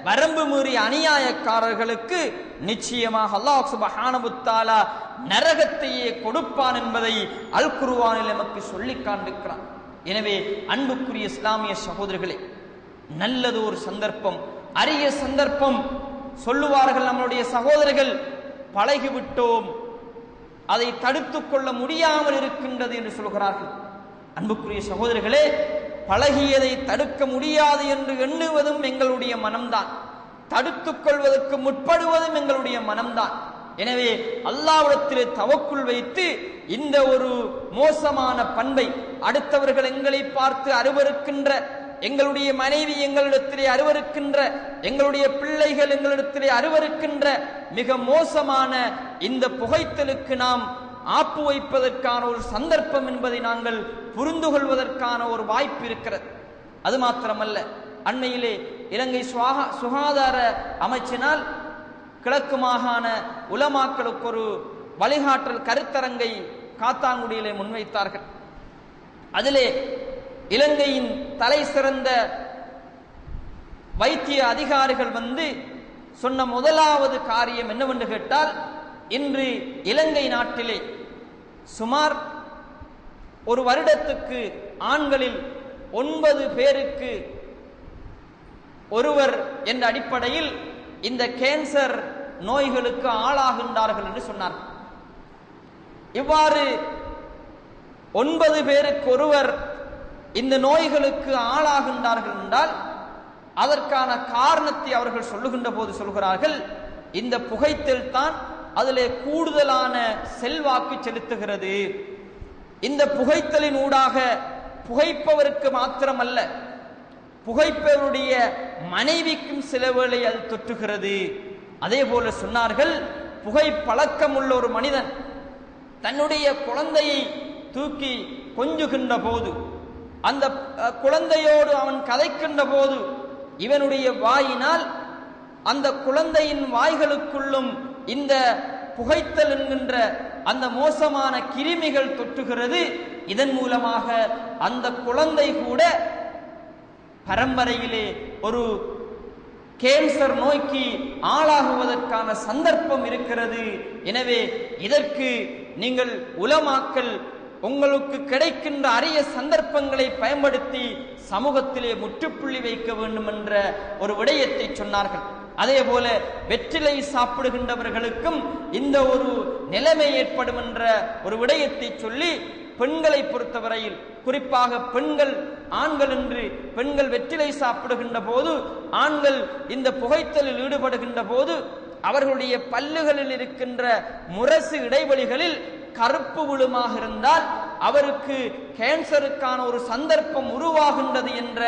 வரம்பு மீறிய அநியாயக்காரர்களுக்கு நிச்சயமாக அல்லாஹ் சுப்ஹானஹு வ தஆலா நரகத்தையே கொடுப்பான் என்பதை அல் குர்ஆனில் நமக்கு சொல்லி காண்பிக்கிறான். எனவே அன்புக்குரிய இஸ்லாமிய சகோதரர்களே, நல்லது ஒரு சந்தர்ப்பம், அரிய சந்தர்ப்பம். சொல்லுவார்கள் நம்முடைய சகோதரர்கள், பழகிவிட்டோம், அதை தடுத்துக் கொள்ள முடியாமல் இருக்கின்றது என்று சொல்கிறார்கள். அன்புக்குரிய சகோதரர்களே, பழகியதை தடுக்க முடியாது என்று எண்ணுவதும் எங்களுடைய மனம்தான், தடுத்துக் கொள்வதற்கு முற்படுவதும் எங்களுடைய மனம்தான். எனவே அல்லாஹ்விடத்திலே தவக்குல் வைத்து இந்த ஒரு மோசமான பண்பை, அடுத்தவர்கள் எங்களை பார்த்து அருவருக்கின்ற, எங்களுடைய மனைவி எங்களிடத்திலே அருவருக்கின்ற, எங்களுடைய பிள்ளைகள் எங்களிடத்திலே அருவருக்கின்ற மிக மோசமான இந்த புகைத்தலுக்கு நாம் ஆப்பு வைப்பதற்கான ஒரு சந்தர்ப்பம் என்பதை நாங்கள் புரிந்து கொள்வதற்கான ஒரு வாய்ப்பு இருக்கிறது. அது மாத்திரமல்ல, அண்மையிலே இலங்கை சுகாதார அமைச்சினால் கிழக்கு மாகாண உலமாக்களுக்கு ஒரு வழிகாட்டல் கருத்தரங்கை காத்தாங்குடியிலே முன்வைத்தார்கள். அதிலே இலங்கையின் தலை சிறந்த வைத்திய அதிகாரிகள் வந்து சொன்ன முதலாவது காரியம் என்னவென்று கேட்டால், இன்று இலங்கை நாட்டிலே சுமார் ஒரு வருடத்துக்கு ஆண்களில் 9 பேருக்கு ஒருவர் என்ற அடிப்படையில் இந்த கேன்சர் நோய்களுக்கு ஆளாகின்றார்கள் என்று சொன்னார்கள். இவ்வாறு 9 பேருக்கு ஒருவர் இந்த நோய்களுக்கு ஆளாகின்றார்கள் என்றால் அதற்கான காரணத்தை அவர்கள் சொல்லுகின்ற போது சொல்கிறார்கள், இந்த புகைத்தல் தான் அதிலே கூடுதலான செல்வாக்கு செலுத்துகிறது. இந்த புகைத்தலின் ஊடாக புகைப்பவருக்கு மாத்திரமல்ல, புகைப்பவருடைய மனைவிக்கும் சில வேளை அது தொற்றுகிறது. அதே போல சொன்னார்கள், புகை பழக்கம் உள்ள ஒரு மனிதன் தன்னுடைய குழந்தையை தூக்கி கொஞ்சுகின்ற போது, அந்த குழந்தையோடு அவன் கதைக்கின்ற போது இவனுடைய வாயினால் அந்த குழந்தையின் வாய்களுக்குள்ளும் இந்த புகைத்தல் என்கின்ற அந்த மோசமான கிருமிகள் தொற்றுகிறது. இதன் மூலமாக அந்த குழந்தை கூட பரம்பரையிலே ஒரு கேன்சர் நோய்க்கு ஆளாகுவதற்கான சந்தர்ப்பம் இருக்கிறது. எனவே இதற்கு நீங்கள் உலமாக்கள் உங்களுக்கு கிடைக்கின்ற அரிய சந்தர்ப்பங்களை பயன்படுத்தி சமூகத்திலே முற்றுப்புள்ளி வைக்க வேண்டும் என்ற ஒரு விடயத்தை சொன்னார்கள். அதே போல வெற்றிலை சாப்பிடுகின்றவர்களுக்கும் இந்த ஒரு நிலைமை ஏற்படும் என்ற ஒரு விடயத்தை சொல்லி, பெண்களை பொறுத்தவரையில் குறிப்பாக பெண்கள், ஆண்கள் என்று பெண்கள் வெற்றிலை சாப்பிடுகின்ற போது, ஆண்கள் இந்த புகைத்தலில் ஈடுபடுகின்ற போது அவர்களுடைய பல்லுகளில் இருக்கின்ற முரசு இடைவெளிகளில் கருப்பு விழுமாக இருந்தால் அவருக்கு கேன்சருக்கான ஒரு சந்தர்ப்பம் உருவாகின்றது என்ற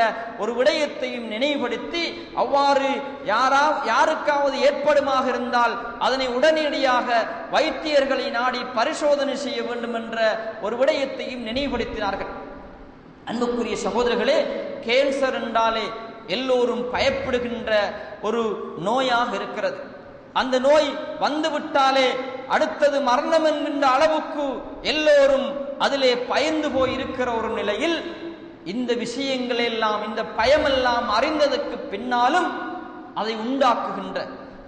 ஒரு விடயத்தையும் நினைவுபடுத்தி, அவ்வாறு யாருக்காவது ஏற்படுமாக இருந்தால் அதனை உடனடியாக வைத்தியர்களை நாடி பரிசோதனை செய்ய வேண்டும் என்ற ஒரு விடயத்தையும் நினைவுபடுத்தினார்கள். அன்புக்குரிய சகோதரர்களே, கேன்சர் என்றாலே எல்லோரும் பயப்படுகின்ற ஒரு நோயாக இருக்கிறது. அந்த நோய் வந்துவிட்டாலே அடுத்தது மரணம் என்கின்ற அளவுக்கு எல்லோரும் அதிலே பயந்து போய் இருக்கிற ஒரு நிலையில் இந்த விஷயங்கள் எல்லாம், இந்த பயமெல்லாம் அறிந்ததற்கு பின்னாலும் அதை உண்டாக்குகின்ற,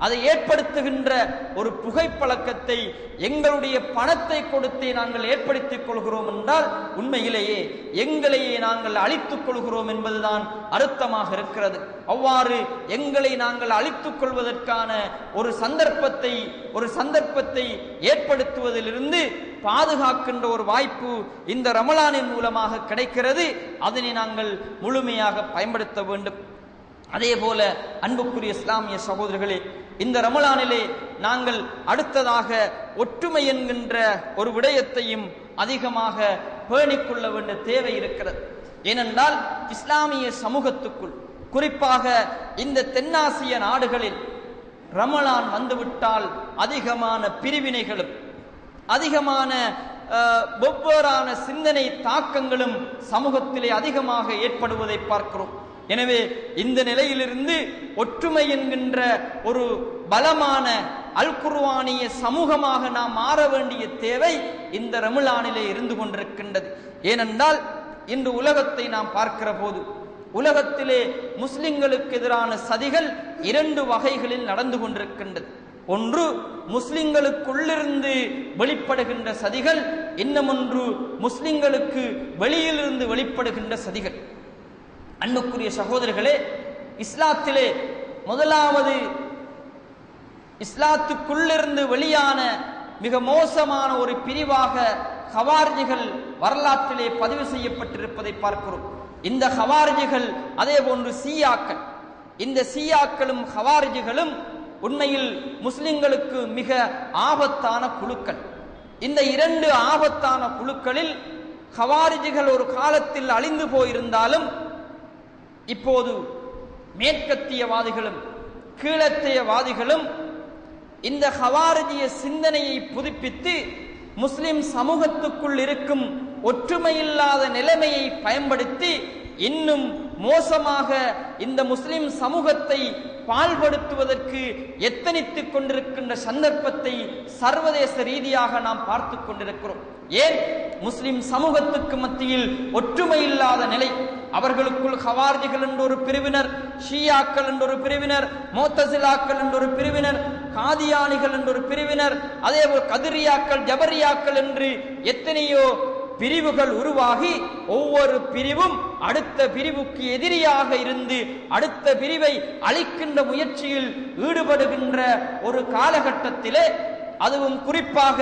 அதை ஏற்படுத்துகின்ற ஒரு புகைப்பழக்கத்தை எங்களுடைய பணத்தை கொடுத்தே நாங்கள் ஏற்படுத்திக் கொள்கிறோம் என்றால் உண்மையிலேயே எங்களையே நாங்கள் அழித்துக் கொள்கிறோம் என்பதுதான் அர்த்தமாக இருக்கிறது. அவ்வாறு எங்களை நாங்கள் அழித்துக் கொள்வதற்கான ஒரு சந்தர்ப்பத்தை ஏற்படுத்துவதிலிருந்து பாதுகாக்கின்ற ஒரு வாய்ப்பு இந்த ரமலானின் மூலமாக கிடைக்கிறது. அதனை நாங்கள் முழுமையாக பயன்படுத்த வேண்டும். அதே போல அன்புக்குரிய இஸ்லாமிய சகோதரர்களே, இந்த ரமலானிலே நாங்கள் அடுத்ததாக ஒற்றுமை என்கின்ற ஒரு விடயத்தையும் அதிகமாக பேணிக்கொள்ள வேண்டிய தேவை இருக்கிறது. ஏனென்றால் இஸ்லாமிய சமூகத்துக்குள், குறிப்பாக இந்த தென்னாசிய நாடுகளில் ரமலான் வந்துவிட்டால் அதிகமான பிரிவினைகளும் அதிகமான வெவ்வேறான சிந்தனை தாக்கங்களும் சமூகத்திலே அதிகமாக ஏற்படுவதை பார்க்கிறோம். எனவே இந்த நிலையிலிருந்து ஒற்றுமை என்கின்ற ஒரு பலமான அல் குர்ஆனிய சமூகமாக நாம் மாற வேண்டிய தேவை இந்த ரமலானிலே இருந்து கொண்டிருக்கின்றது. ஏனென்றால் இன்று உலகத்தை நாம் பார்க்கிற போது உலகத்திலே முஸ்லிம்களுக்கு எதிரான சதிகள் 2 வகைகளில் நடந்து கொண்டிருக்கின்றது. ஒன்று முஸ்லிம்களுக்குள்ளிருந்து வெளிப்படுகின்ற சதிகள், இன்னமொன்று முஸ்லிம்களுக்கு வெளியிலிருந்து வெளிப்படுகின்ற சதிகள். அன்புக்குரிய சகோதரர்களே, இஸ்லாத்திலே முதலாவது இஸ்லாத்துக்குள்ளிருந்து வெளியான மிக மோசமான ஒரு பிரிவாக ஹவாரிஜிகள் வரலாற்றிலே பதிவு செய்யப்பட்டிருப்பதை பார்க்கிறோம். இந்த ஹவாரிஜிகள் அதே போன்று ஷியாக்கள், இந்த ஷியாக்களும் ஹவாரிஜிகளும் உண்மையில் முஸ்லிம்களுக்கு மிக ஆபத்தான குழுக்கள். இந்த 2 ஆபத்தான குழுக்களில் ஹவாரிஜிகள் ஒரு காலத்தில் அழிந்து போயிருந்தாலும் இப்போது மேற்கத்தியவாதிகளும் கீழத்தியவாதிகளும் இந்த ஹவாரிஜிய சிந்தனையை புதுப்பித்து முஸ்லிம் சமூகத்துக்குள் இருக்கும் ஒற்றுமையில்லாத நிலைமையை பயன்படுத்தி இன்னும் மோசமாக இந்த முஸ்லிம் சமூகத்தை பால்படுத்துவதற்கு எத்தனித்துக் கொண்டிருக்கின்ற சந்தர்ப்பத்தை சர்வதேச ரீதியாக நாம் பார்த்து கொண்டிருக்கிறோம். ஏன் முஸ்லிம் சமூகத்துக்கு மத்தியில் ஒற்றுமை இல்லாத நிலை? அவர்களுக்குள் ஹவாரிஜிகள் என்ற ஒரு பிரிவினர், ஷியாக்கள் என்ற ஒரு பிரிவினர், முஅ்தஸிலாக்கள் என்ற ஒரு பிரிவினர், காதியானிகள் என்ற ஒரு பிரிவினர், அதேபோல் கதிரியாக்கள், ஜபரியாக்கள் என்று எத்தனையோ பிரிவுகள் உருவாகி ஒவ்வொரு பிரிவும் அடுத்த பிரிவுக்கு எதிரியாக இருந்து அடுத்த பிரிவை அழிக்கின்ற முயற்சியில் ஈடுபடுகின்ற ஒரு காலகட்டத்திலே, அதுவும் குறிப்பாக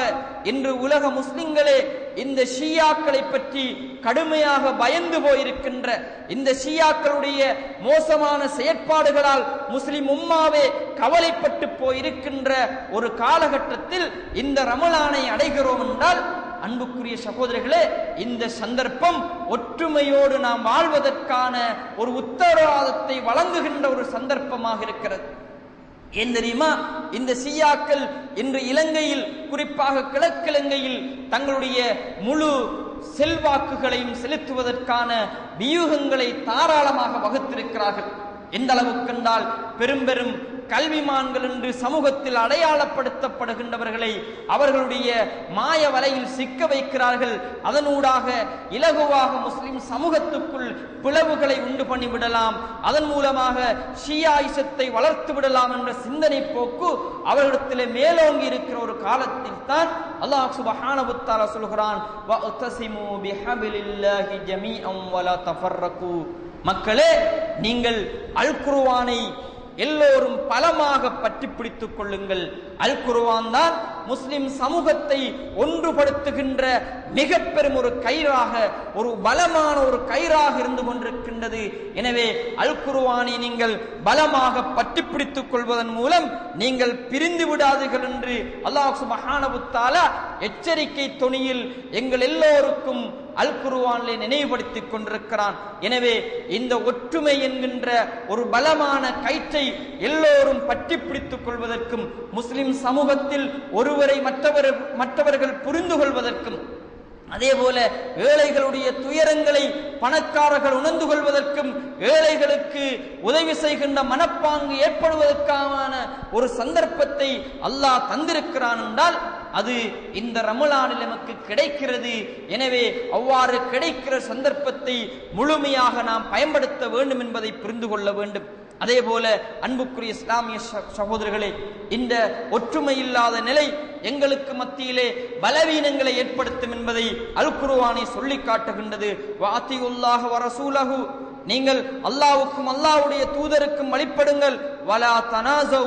இன்று உலக முஸ்லிம்களே இந்த ஷியாக்களை பற்றி கடுமையாக பயந்து போயிருக்கின்ற, இந்த ஷியாக்களுடைய மோசமான செயற்பாடுகளால் முஸ்லிம் உம்மாவே கவலைப்பட்டு போயிருக்கின்ற ஒரு காலகட்டத்தில் இந்த ரமலானை அடைகிறோம் என்றால், அன்புக்குரிய சகோதரர்களே, இந்த சந்தர்ப்பம் ஒற்றுமையோடு நாம் வாழ்வதற்கான ஒரு உத்தரவாதத்தை வழங்குகின்ற ஒரு சந்தர்ப்பமாக இருக்கிறது. ஏன் தெரியுமா? இந்த ஷியாக்கள் இன்று இலங்கையில், குறிப்பாக கிழக்கிலங்கையில் தங்களுடைய முழு செல்வாக்குகளையும் செலுத்துவதற்கான வியூகங்களை தாராளமாக வகுத்திருக்கிறார்கள். எந்த அளவுக்கு என்றால், பெரும் பெரும் கல்விமான்கள் என்று சமூகத்தில் அடையாளப்படுத்தப்படுகின்றவர்களை அவர்களுடைய மாய வலையில் சிக்க வைக்கிறார்கள். அதனூடாக இலகுவாக முஸ்லிம் சமூகத்துக்குள் பிளவுகளை உண்டு பண்ணிவிடலாம், அதன் மூலமாக ஷியாயிசத்தை வளர்த்து விடலாம் என்ற சிந்தனை போக்கு அவர்களிடத்திலே மேலோங்கி இருக்கிற ஒரு காலத்தில் தான் அல்லாஹ் சுப்ஹானஹு வ தஆலா சொல்கிறான், வஅ்தஸிமு பிஹபிலில்லாஹி ஜமீஅன் வலா தஃபர்ரகு. மக்களே, நீங்கள் அல் குர்ஆனை எல்லோரும் பலமாக பற்றி பிடித்துக் கொள்ளுங்கள். அல் குர்ஆன் தான் முஸ்லிம் சமூகத்தை ஒன்றுபடுத்துகின்ற மிக பெரும் ஒரு கயிறாக, ஒரு பலமான ஒரு கயிறாக இருந்து கொண்டிருக்கின்றது. எனவே அல் குர்ஆனை நீங்கள் பலமாக பற்றி பிடித்துக் கொள்வதன் மூலம் நீங்கள் பிரிந்து விடாதீர்கள் என்று அல்லாஹ் சுப்ஹானஹு வ தஆலா எச்சரிக்கை தொனியில் எங்கள் எல்லோருக்கும் அல் குர்ஆனிலே நினைவுபடுத்திக் கொண்டிருக்கிறான். எனவே இந்த ஒற்றுமை என்கின்ற ஒரு பலமான கயிற்றை எல்லோரும் பற்றி பிடித்துக் கொள்வதற்கும், முஸ்லிம் சமூகத்தில் ஒருவரை மற்றவர்கள் புரிந்து கொள்வதற்கும், அதே போல ஏழைகளுடைய துயரங்களை பணக்காரர்கள் உணர்ந்து கொள்வதற்கும், ஏழைகளுக்கு உதவி செய்கின்ற மனப்பாங்கு ஏற்படுவதற்கான ஒரு சந்தர்ப்பத்தை அல்லாஹ் தந்திருக்கிறான் என்றால் அது இந்த ரமலானில் நமக்கு கிடைக்கிறது. எனவே அவ்வாறு கிடைக்கிற சந்தர்ப்பத்தை முழுமையாக நாம் பயன்படுத்த வேண்டும் என்பதை புரிந்து கொள்ள வேண்டும். அதே போல அன்புக்குரிய இஸ்லாமிய சகோதரர்களே, இந்த ஒற்றுமை இல்லாத நிலை எங்களுக்கு மத்தியிலே பலவீனங்களை ஏற்படுத்தும் என்பதை அல் குர்ஆனை சொல்லி காட்டுகின்றது. வஅத்தியுல்லாஹ வ ரசூலஹு, நீங்கள் அல்லாஹ்வுக்கும் அல்லாஹ்வுடைய தூதருக்கும் வழிபடுங்கள். வலா தனாஸு,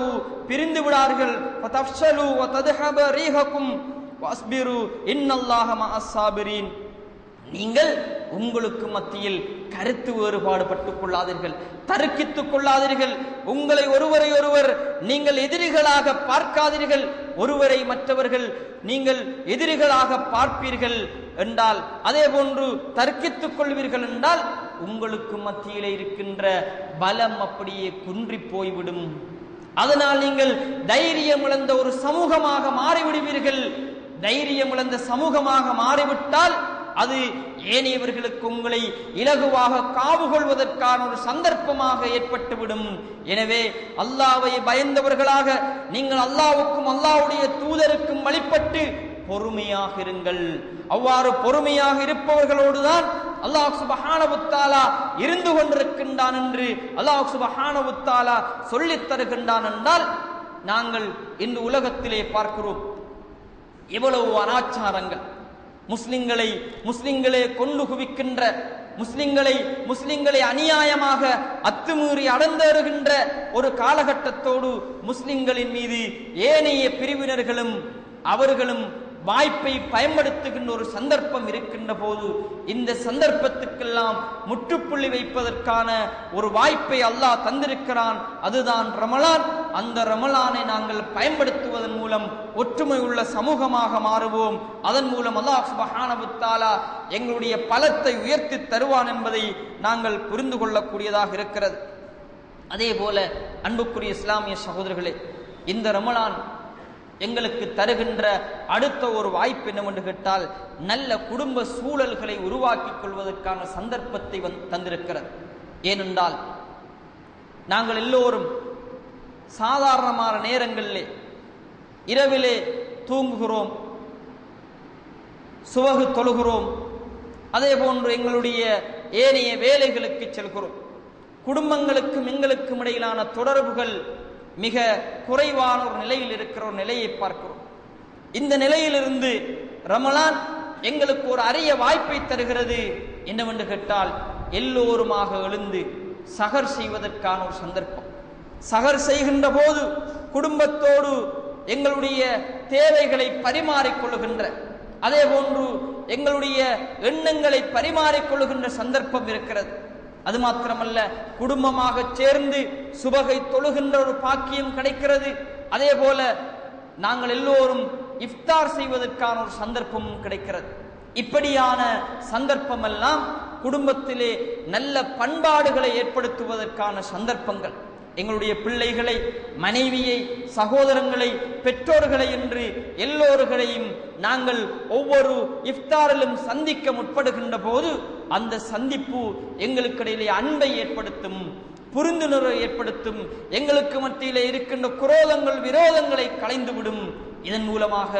பிரிந்து விடார்கள். ஃபதஃஷலு வ தத்ஹப ரீஹக்கும் வஸ்பிரு இன்னல்லாஹ மஅஸ் ஸாபிரீன். நீங்கள் உங்களுக்கு மத்தியில் கருத்து வேறுபாடு பட்டுக் கொள்ளாதீர்கள், தர்க்கித்துக் கொள்ளாதீர்கள். உங்களை ஒருவரை ஒருவர் நீங்கள் எதிரிகளாக பார்க்காதீர்கள். ஒருவரை மற்றவர்கள் நீங்கள் எதிரிகளாக பார்ப்பீர்கள் என்றால், அதே போன்று தர்க்கித்துக் கொள்வீர்கள் என்றால் உங்களுக்கு மத்தியிலே இருக்கின்ற பலம் அப்படியே குன்றி போய்விடும். அதனால் நீங்கள் தைரியம் இழந்த ஒரு சமூகமாக மாறிவிடுவீர்கள். தைரியம் இழந்த சமூகமாக மாறிவிட்டால் அது ஏனையவர்களுக்கு உங்களை இலகுவாக காவு கொள்வதற்கான ஒரு சந்தர்ப்பமாக ஏற்பட்டுவிடும். எனவே அல்லாஹ்வை பயந்தவர்களாக நீங்கள் அல்லாஹ்வுக்கும் அல்லாஹ்வுடைய தூதருக்கும் வழிபட்டு பொறுமையாக இருங்கள். அவ்வாறு பொறுமையாக இருப்பவர்களோடுதான் அல்லாஹ் சுப்ஹானஹு வ தஆலா இருந்து கொண்டிருக்கின்றான் என்று அல்லாஹ் சுப்ஹானஹு வ தஆலா சொல்லித் தருகின்றான் என்றால், நாங்கள் இந்த உலகத்திலே பார்க்கிறோம் எவ்வளவு அனாச்சாரங்கள், முஸ்லிம்களே கொண்டு குவிக்கின்ற, முஸ்லிம்களை அநியாயமாக அத்துமீறி அடர்ந்தேறுகின்ற ஒரு காலகட்டத்தோடு முஸ்லிம்களின் மீது ஏனைய பிரிவினர்களும் அவர்களும் வாய்ப்பை பயன்படுத்துகின்ற ஒரு சந்தர்ப்பம் இருக்கின்ற போது, இந்த சந்தர்ப்பத்துக்கெல்லாம் முற்றுப்புள்ளி வைப்பதற்கான ஒரு வாய்ப்பை அல்லாஹ் தந்திருக்கிறான். அதுதான் ரமலான். அந்த ரமலானை நாங்கள் பயன்படுத்துவதன் மூலம் ஒற்றுமை உள்ள சமூகமாக மாறுவோம். அதன் மூலம் அல்லாஹ் சுப்ஹானஹு வ தஆலா எங்களுடைய பலத்தை உயர்த்தி தருவான் என்பதை நாங்கள் புரிந்து கொள்ளக்கூடியதாக இருக்கிறது. அதே போல அன்புக்குரிய இஸ்லாமிய சகோதரர்களே, இந்த ரமலான் எங்களுக்கு தருகின்ற அடுத்த ஒரு வாய்ப்பு என்னவென்று கேட்டால், நல்ல குடும்ப சூழல்களை உருவாக்கிக் கொள்வதற்கான சந்தர்ப்பத்தை தந்திருக்கிறது. ஏனென்றால் நாங்கள் எல்லோரும் சாதாரணமான நேரங்களிலே இரவிலே தூங்குகிறோம், சுபஹ் தொழுகிறோம், அதே போன்று எங்களுடைய ஏனைய வேலைகளுக்கு செல்கிறோம். குடும்பங்களுக்கும் எங்களுக்கும் இடையிலான தொடர்புகள் மிக குறைவான ஒரு நிலையில் இருக்கிற ஒரு நிலையை பார்க்கிறோம். இந்த நிலையிலிருந்து ரமலான் எங்களுக்கு ஒரு அரிய வாய்ப்பை தருகிறது. என்னவென்று கேட்டால், எல்லோருமாக எழுந்து சஹர் செய்வதற்கான ஒரு சந்தர்ப்பம். சஹர் செய்கின்ற போது குடும்பத்தோடு எங்களுடைய தேவைகளை பரிமாறிக்கொள்ளுகின்ற, அதே போன்று எங்களுடைய எண்ணங்களை பரிமாறிக்கொள்ளுகின்ற சந்தர்ப்பம் இருக்கிறது. அது மாத்திரமல்ல, குடும்பமாக சேர்ந்து சுபகை தொழுகின்ற ஒரு பாக்கியம் கிடைக்கிறது. அதே போல நாங்கள் எல்லோரும் இஃப்தார் செய்வதற்கான ஒரு சந்தர்ப்பமும் கிடைக்கிறது. இப்படியான சந்தர்ப்பம் எல்லாம் குடும்பத்திலே நல்ல பண்பாடுகளை ஏற்படுத்துவதற்கான சந்தர்ப்பங்கள். எங்களுடைய பிள்ளைகளை, மனைவியை, சகோதரங்களை, பெற்றோர்களை என்று எல்லோர்களையும் நாங்கள் ஒவ்வொரு இஃப்தாரிலும் சந்திக்க முற்படுகின்ற போது அந்த சந்திப்பு எங்களுக்கிடையிலே அன்பை ஏற்படுத்தும், புரிந்துணர்வை ஏற்படுத்தும். எங்களுக்கு மத்தியிலே இருக்கின்ற குரோதங்கள், விரோதங்களை களைந்துவிடும். இதன் மூலமாக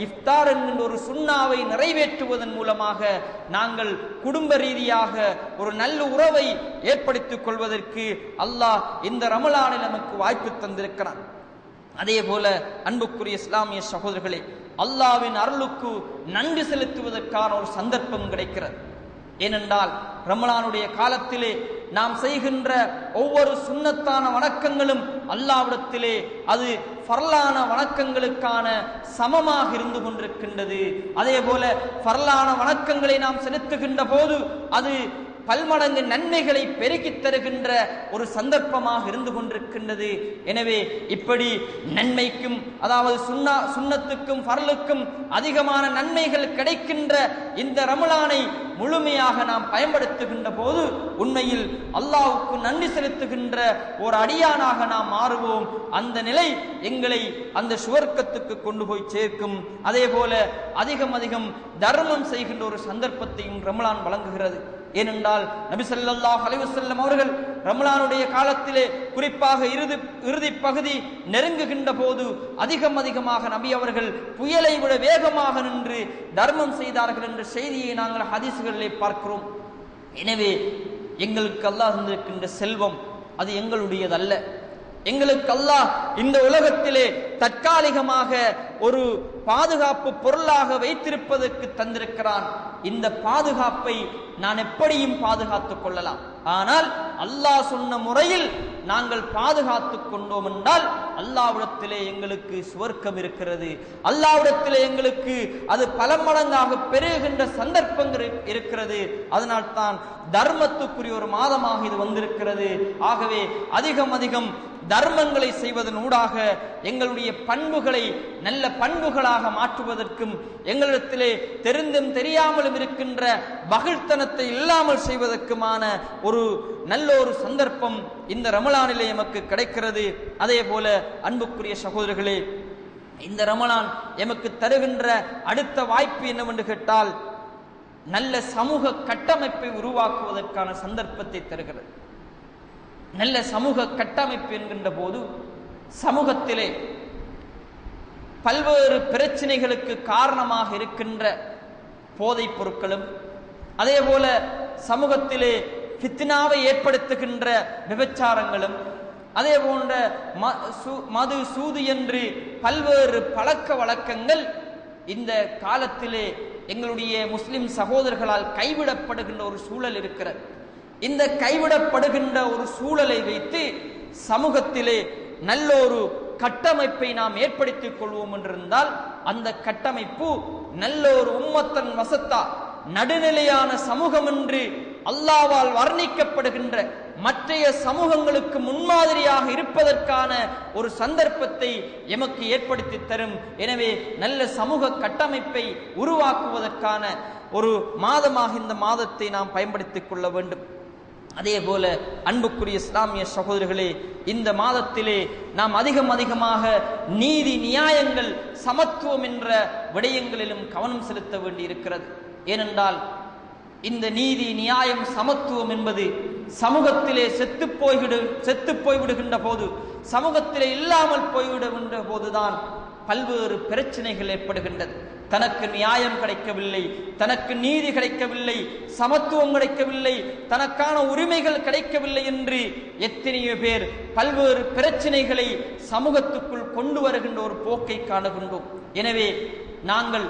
இஃப்தார் என்கின்ற ஒரு சுன்னாவை நிறைவேற்றுவதன் மூலமாக நாங்கள் குடும்ப ரீதியாக ஒரு நல்ல உறவை ஏற்படுத்திக் கொள்வதற்கு அல்லாஹ் இந்த ரமலானில் நமக்கு வாய்ப்பு தந்திருக்கிறான். அதே போல அன்புக்குரிய இஸ்லாமிய சகோதரர்களே, அல்லாஹ்வின் அருளுக்கு நன்றி செலுத்துவதற்கான ஒரு சந்தர்ப்பம் கிடைக்கிறது. ஏனென்றால் ரமலானுடைய காலத்திலே நாம் செய்கின்ற ஒவ்வொரு சுன்னத்தான வணக்கங்களும் அல்லாஹ்விடத்திலே அது ஃபர்லான வணக்கங்களுக்கான சமமாக இருந்து கொண்டிருக்கின்றது. அதே போல ஃபர்லான வணக்கங்களை நாம் செலுத்துகின்ற போது அது பல்மடங்கு நன்மைகளை பெருக்கித் தருகின்ற ஒரு சந்தர்ப்பமாக இருந்து கொண்டிருக்கின்றது. எனவே இப்படி நன்மைக்கும், அதாவது சுன்னத்துக்கும் ஃபர்லுக்கும் அதிகமான நன்மைகள் கிடைக்கின்ற இந்த ரமலானை முழுமையாக நாம் பயன்படுத்துகின்ற போது உண்மையில் அல்லாஹ்வுக்கு நன்றி செலுத்துகின்ற ஒரு அடியானாக நாம் மாறுவோம். அந்த நிலை எங்களை அந்த சுவர்க்கத்துக்கு கொண்டு போய் சேர்க்கும். அதே போல அதிகம் தர்மம் செய்கின்ற ஒரு சந்தர்ப்பத்தையும் ரமலான் வழங்குகிறது. ஏனென்றால் நபி ஸல்லல்லாஹு அலைஹி வஸல்லம் அவர்கள் ரமலானுடைய காலத்திலே குறிப்பாக இறுதி பகுதி நெருங்குகின்ற போது அதிகமாக நபி அவர்கள் புயலை விட வேகமாக நின்று தர்மம் செய்தார்கள் என்ற செய்தியை நாங்கள் ஹதீஸ்களிலே பார்க்கிறோம். எனவே எங்களுக்கு அல்லாஹ் தந்திருக்கின்ற செல்வம் அது எங்களுடையதல்ல. எங்களுக்கு அல்லாஹ் இந்த உலகத்திலே தற்காலிகமாக ஒரு பாதுகாப்பு பொருளாக வைத்திருப்பதற்கு தந்திருக்கிறான். இந்த பாதுகாப்பை நான் எப்படியும் பாதுகாத்துக் கொள்ளலாம். ஆனால் அல்லாஹ் சொன்ன முறையில் நாங்கள் பாதுகாத்துக் கொண்டோம் என்றால் அல்லாஹ்விடத்திலே எங்களுக்கு சுவர்க்கம் இருக்கிறது. அல்லாஹ்விடத்திலே எங்களுக்கு அது பல மடங்காக பெருகின்ற சந்தர்ப்பங்கள் இருக்கிறது. அதனால் தான் தர்மத்துக்குரிய ஒரு மாதமாக இது வந்திருக்கிறது. ஆகவே அதிகம் தர்மங்களை செய்வதன் ஊடாக எங்களுடைய பண்புகளை நல்ல பண்புகளாக மாற்றுவதற்கும் எங்களிடத்திலே தெரிந்தும் தெரியாமலும் இருக்கின்ற பகிழ்த்தனத்தை இல்லாமல் செய்வதற்குமான ஒரு நல்ல ஒரு சந்தர்ப்பம் இந்த ரமலானிலே எமக்கு கிடைக்கிறது. அதே போல அன்புக்குரிய சகோதரர்களே, இந்த ரமலான் எமக்கு தருகின்ற அடுத்த வாய்ப்பு என்னவென்று கேட்டால், நல்ல சமூக கட்டமைப்பை உருவாக்குவதற்கான சந்தர்ப்பத்தை தருகிறது. நல்ல சமூக கட்டமைப்பு என்கின்ற போது சமூகத்திலே பல்வேறு பிரச்சனைகளுக்கு காரணமாக இருக்கின்ற போதைப் பொருட்களும், அதே போல சமூகத்திலே ஃபித்னாவை ஏற்படுத்துகின்ற விபச்சாரங்களும், அதே போன்ற மது சூது என்று பல்வேறு பழக்க வழக்கங்கள் இந்த காலத்திலே எங்களுடைய முஸ்லிம் சகோதரர்களால் கைவிடப்படுகின்ற ஒரு சூழல் இருக்கிறது. இந்த கைவிடப்படுகின்ற ஒரு சூழலை வைத்து சமூகத்திலே நல்ல ஒரு கட்டமைப்பை நாம் ஏற்படுத்திக் கொள்வோம் என்றிருந்தால் அந்த கட்டமைப்பு நல்ல ஒரு உம்மத்தன் வசத்தா, நடுநிலையான சமூகம் என்று அல்லாஹ்வால் வர்ணிக்கப்படுகின்ற மற்றைய சமூகங்களுக்கு முன்மாதிரியாக இருப்பதற்கான ஒரு சந்தர்ப்பத்தை எமக்கு ஏற்படுத்தி தரும். எனவே நல்ல சமூக கட்டமைப்பை உருவாக்குவதற்கான ஒரு மாதமாக இந்த மாதத்தை நாம் பயன்படுத்திக் கொள்ள வேண்டும். அதே போல அன்புக்குரிய இஸ்லாமிய சகோதரர்களே, இந்த மாதத்திலே நாம் அதிகமாக நீதி நியாயங்கள் சமத்துவம் என்ற விடயங்களிலும் கவனம் செலுத்த வேண்டி இருக்கிறது. ஏனென்றால் இந்த நீதி நியாயம் சமத்துவம் என்பது சமூகத்திலே செத்து போய்விடுகின்ற போது, சமூகத்திலே இல்லாமல் போய்விடுகின்ற போதுதான் பல்வேறு பிரச்சனைகள் ஏற்படுகின்றது. தனக்கு நியாயம் கிடைக்கவில்லை, தனக்கு நீதி கிடைக்கவில்லை, சமத்துவம் கிடைக்கவில்லை, தனக்கான உரிமைகள் கிடைக்கவில்லை என்று எத்தனையோ பேர் பல்வேறு பிரச்சனைகளை சமூகத்துக்குள் கொண்டு வருகின்ற ஒரு போக்கை காணுகின்றோம். எனவே நாங்கள்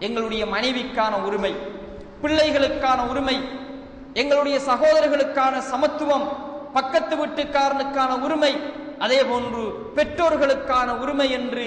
எங்களுடைய மனைவிக்கான உரிமை, பிள்ளைகளுக்கான உரிமை, எங்களுடைய சகோதரர்களுக்கான சமத்துவம், பக்கத்து வீட்டுக்காரனுக்கான உரிமை, அதே போன்று பெற்றோர்களுக்கான உரிமை என்று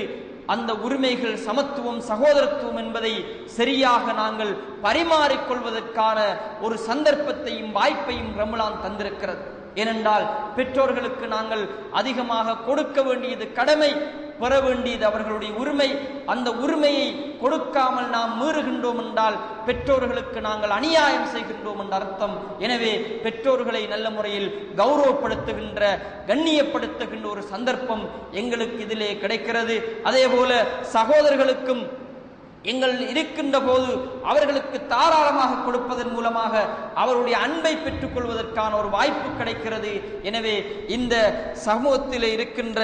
அந்த உரிமைகள், சமத்துவம், சகோதரத்துவம் என்பதை சரியாக நாங்கள் பரிமாறிக்கொள்வதற்கான ஒரு சந்தர்ப்பத்தையும் வாய்ப்பையும் ரமலான் தந்திருக்கிறது. ஏனென்றால் பெற்றோர்களுக்கு நாங்கள் அதிகமாக கொடுக்க வேண்டியது கடமை, பெற வேண்டியது அவர்களுடைய உரிமை. அந்த உரிமையை கொடுக்காமல் நாம் மீறுகின்றோம் என்றால் பெற்றோர்களுக்கு நாங்கள் அநியாயம் செய்கின்றோம் என்ற அர்த்தம். எனவே பெற்றோர்களை நல்ல முறையில் கௌரவப்படுத்துகின்ற, கண்ணியப்படுத்துகின்ற ஒரு சந்தர்ப்பம் எங்களுக்கு இதிலே கிடைக்கிறது. அதே போல சகோதரர்களுக்கும் எங்கள் இருக்கின்ற போது அவர்களுக்கு தாராளமாக கொடுப்பதன் மூலமாக அவருடைய அன்பை பெற்றுக் கொள்வதற்கான ஒரு வாய்ப்பு கிடைக்கிறது. எனவே இந்த சமூகத்தில் இருக்கின்ற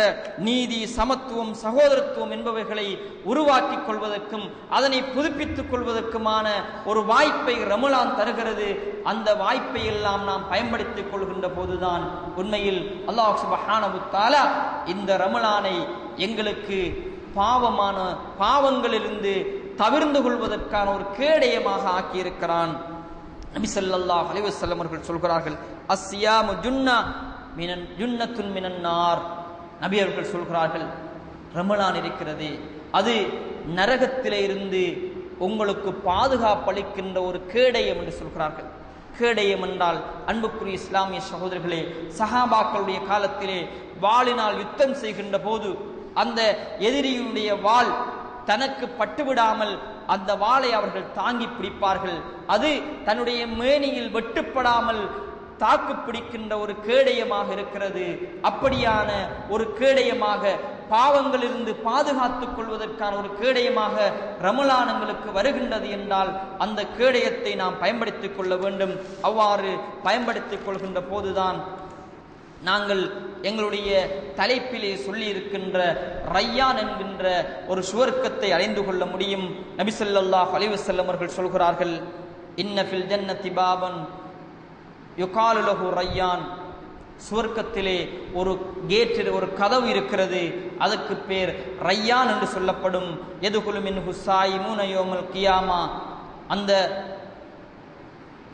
நீதி, சமத்துவம், சகோதரத்துவம் என்பவைகளை உருவாக்கிக் கொள்வதற்கும் அதனை புதுப்பித்துக் கொள்வதற்குமான ஒரு வாய்ப்பை ரமலான் தருகிறது. அந்த வாய்ப்பை எல்லாம் நாம் பயன்படுத்திக் கொள்கின்ற போதுதான் உண்மையில் அல்லாஹ் சுப்ஹானஹு வ தஆலா இந்த ரமலானை எங்களுக்கு பாவங்களிலிருந்து தவிர்ந்து கொள்வதற்கான ஒரு கேடயமாக ஆக்கியிருக்கிறான். நபி ஸல்லல்லாஹு அலைஹி வஸல்லம் அவர்கள் சொல்கிறார்கள், அஸ்ஸியாமு ஜுன்னத்துன் மினன் நார். நபி அவர்கள் சொல்கிறார்கள், ரமலான் இருக்கிறது, அது நரகத்திலே இருந்து உங்களுக்கு பாதுகாப்பளிக்கின்ற ஒரு கேடயம் என்று சொல்கிறார்கள். கேடயம் என்றால் அன்புக்குரிய இஸ்லாமிய சகோதரர்களே, சஹாபாக்களுடைய காலத்திலே வாளினால் யுத்தம் செய்கின்ற போது அந்த எதிரியுடைய வாள் தனக்கு பட்டுவிடாமல் அந்த வாளை அவர்கள் தாங்கி பிடிப்பார்கள். அது தன்னுடைய மேனியில் வெட்டுப்படாமல் தாக்கு பிடிக்கின்ற ஒரு கேடயமாக இருக்கிறது. அப்படியான ஒரு கேடயமாக, பாவங்களிலிருந்து பாதுகாத்துக் கொள்வதற்கான ஒரு கேடயமாக ரமலான்களுக்கு வருகின்றது என்றால் அந்த கேடயத்தை நாம் பயன்படுத்திக் கொள்ள வேண்டும். அவ்வாறு பயன்படுத்திக் கொள்கின்ற போதுதான் நாங்கள் எங்களுடைய தலைப்பிலே சொல்லி இருக்கின்ற ரையான் என்கின்ற ஒரு சுவர்க்கத்தை அடைந்து கொள்ள முடியும். நபி ஸல்லல்லாஹு அலைஹி வஸல்லம் அவர்கள் சொல்கிறார்கள், இன்ன ஃபில் ஜன்னதி பாபன் யுகாலு லஹு ரையான். சுவர்க்கத்திலே ஒரு கேட், ஒரு கதவு இருக்கிறது, அதுக்கு பேர் ரையான் என்று சொல்லப்படும். யதுகுலு மின்ஹு ஸாயிமூன யௌமல் கியாமா. அந்த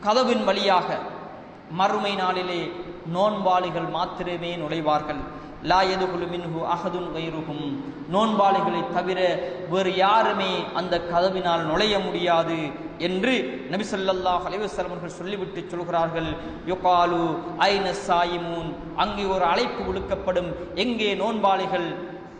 கதவின் வழியாக மறுமை நாளிலே நோன்பாளிகள் மாத்திரமே நுழைவார்கள். லா யதுகுலு மின்ஹு அஹதுன் கைருஹும். நோன்பாளிகளை தவிர வேறு யாருமே அந்த கதவினால் நுழைய முடியாது என்று நபி ஸல்லல்லாஹு அலைஹி வஸல்லம் அவர்கள் சொல்லிவிட்டு சொல்கிறார்கள், யுகாலு ஐன ஸாயிமூன். அங்கே ஒரு அழைப்பு விடுக்கப்படும், எங்கே நோன்பாளிகள்,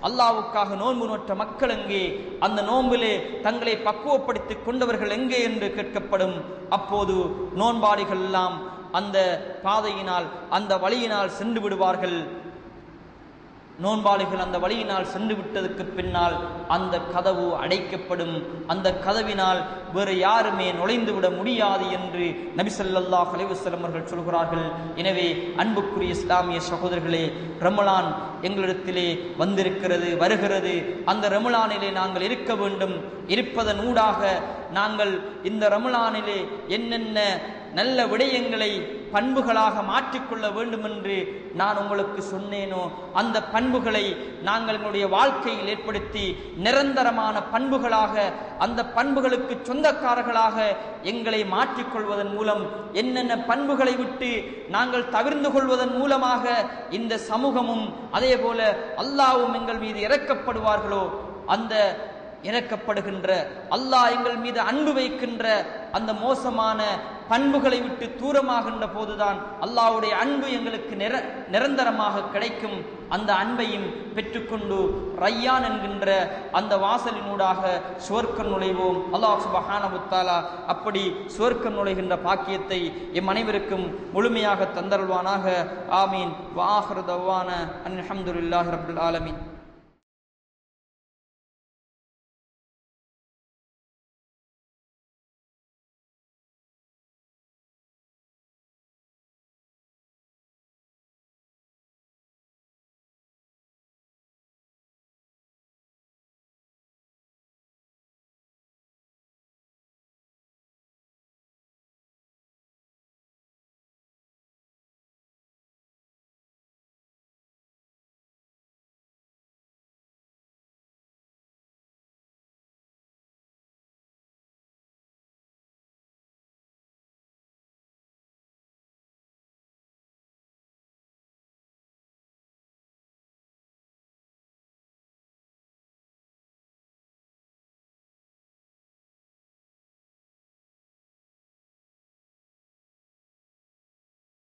அல்லாஹ்வுக்காக நோன்பு நோற்ற மக்கள் எங்கே, அந்த நோன்பிலே தங்களை பக்குவப்படுத்திக் கொண்டவர்கள் எங்கே என்று கேட்கப்படும். அப்போது நோன்பாளிகள் எல்லாம் அந்த பாதையினால், அந்த வழியினால் சென்று விடுவார்கள். நோன்பாளிகள் அந்த வழியினால் சென்று விட்டதற்கு பின்னால் அந்த கதவு அடைக்கப்படும். அந்த கதவினால் வேறு யாருமே நுழைந்து விட முடியாது என்று நபி ஸல்லல்லாஹு அலைஹி வஸல்லம் அவர்கள் சொல்கிறார்கள். எனவே அன்புக்குரிய இஸ்லாமிய சகோதரர்களே, ரமலான் எங்களிடத்திலே வருகிறது. அந்த ரமலானிலே நாங்கள் இருக்க வேண்டும். இருப்பதன் ஊடாக நாங்கள் இந்த ரமலானிலே என்னென்ன நல்ல விடயங்களை பண்புகளாக மாற்றிக்கொள்ள வேண்டும் என்று நான் உங்களுக்கு சொன்னேனோ அந்த பண்புகளை நாங்கள் எங்களுடைய வாழ்க்கையில் ஏற்படுத்தி நிரந்தரமான பண்புகளாக, அந்த பண்புகளுக்கு சொந்தக்காரர்களாக எங்களை மாற்றிக்கொள்வதன் மூலம், என்னென்ன பண்புகளை விட்டு நாங்கள் தவிர்ந்து கொள்வதன் மூலமாக இந்த சமூகமும் அதே போல அல்லாஹ்வும் எங்கள் மீது இரக்கப்படுவார்களோ, அந்த இறக்கப்படுகின்ற அல்லாஹ் எங்கள் மீது அன்பு வைக்கின்ற அந்த மோசமான பண்புகளை விட்டு தூரமாகின்ற போதுதான் அல்லாஹ்வுடைய அன்பு எங்களுக்கு நிரந்தரமாக கிடைக்கும். அந்த அன்பையும் பெற்றுக்கொண்டு ரய்யான் என்கின்ற அந்த வாசலினூடாக சுவர்க்கம் நுழைவோம். அல்லாஹ் சுப்ஹானஹு வ தஆலா அப்படி சுவர்க்கம் நுழைகின்ற பாக்கியத்தை எம் அனைவருக்கும் முழுமையாக தந்தருள்வானாக. ஆமீன். வ ஆகிரு தஅவானா அல்ஹம்துலில்லாஹி ரப்பில் ஆலமீன்.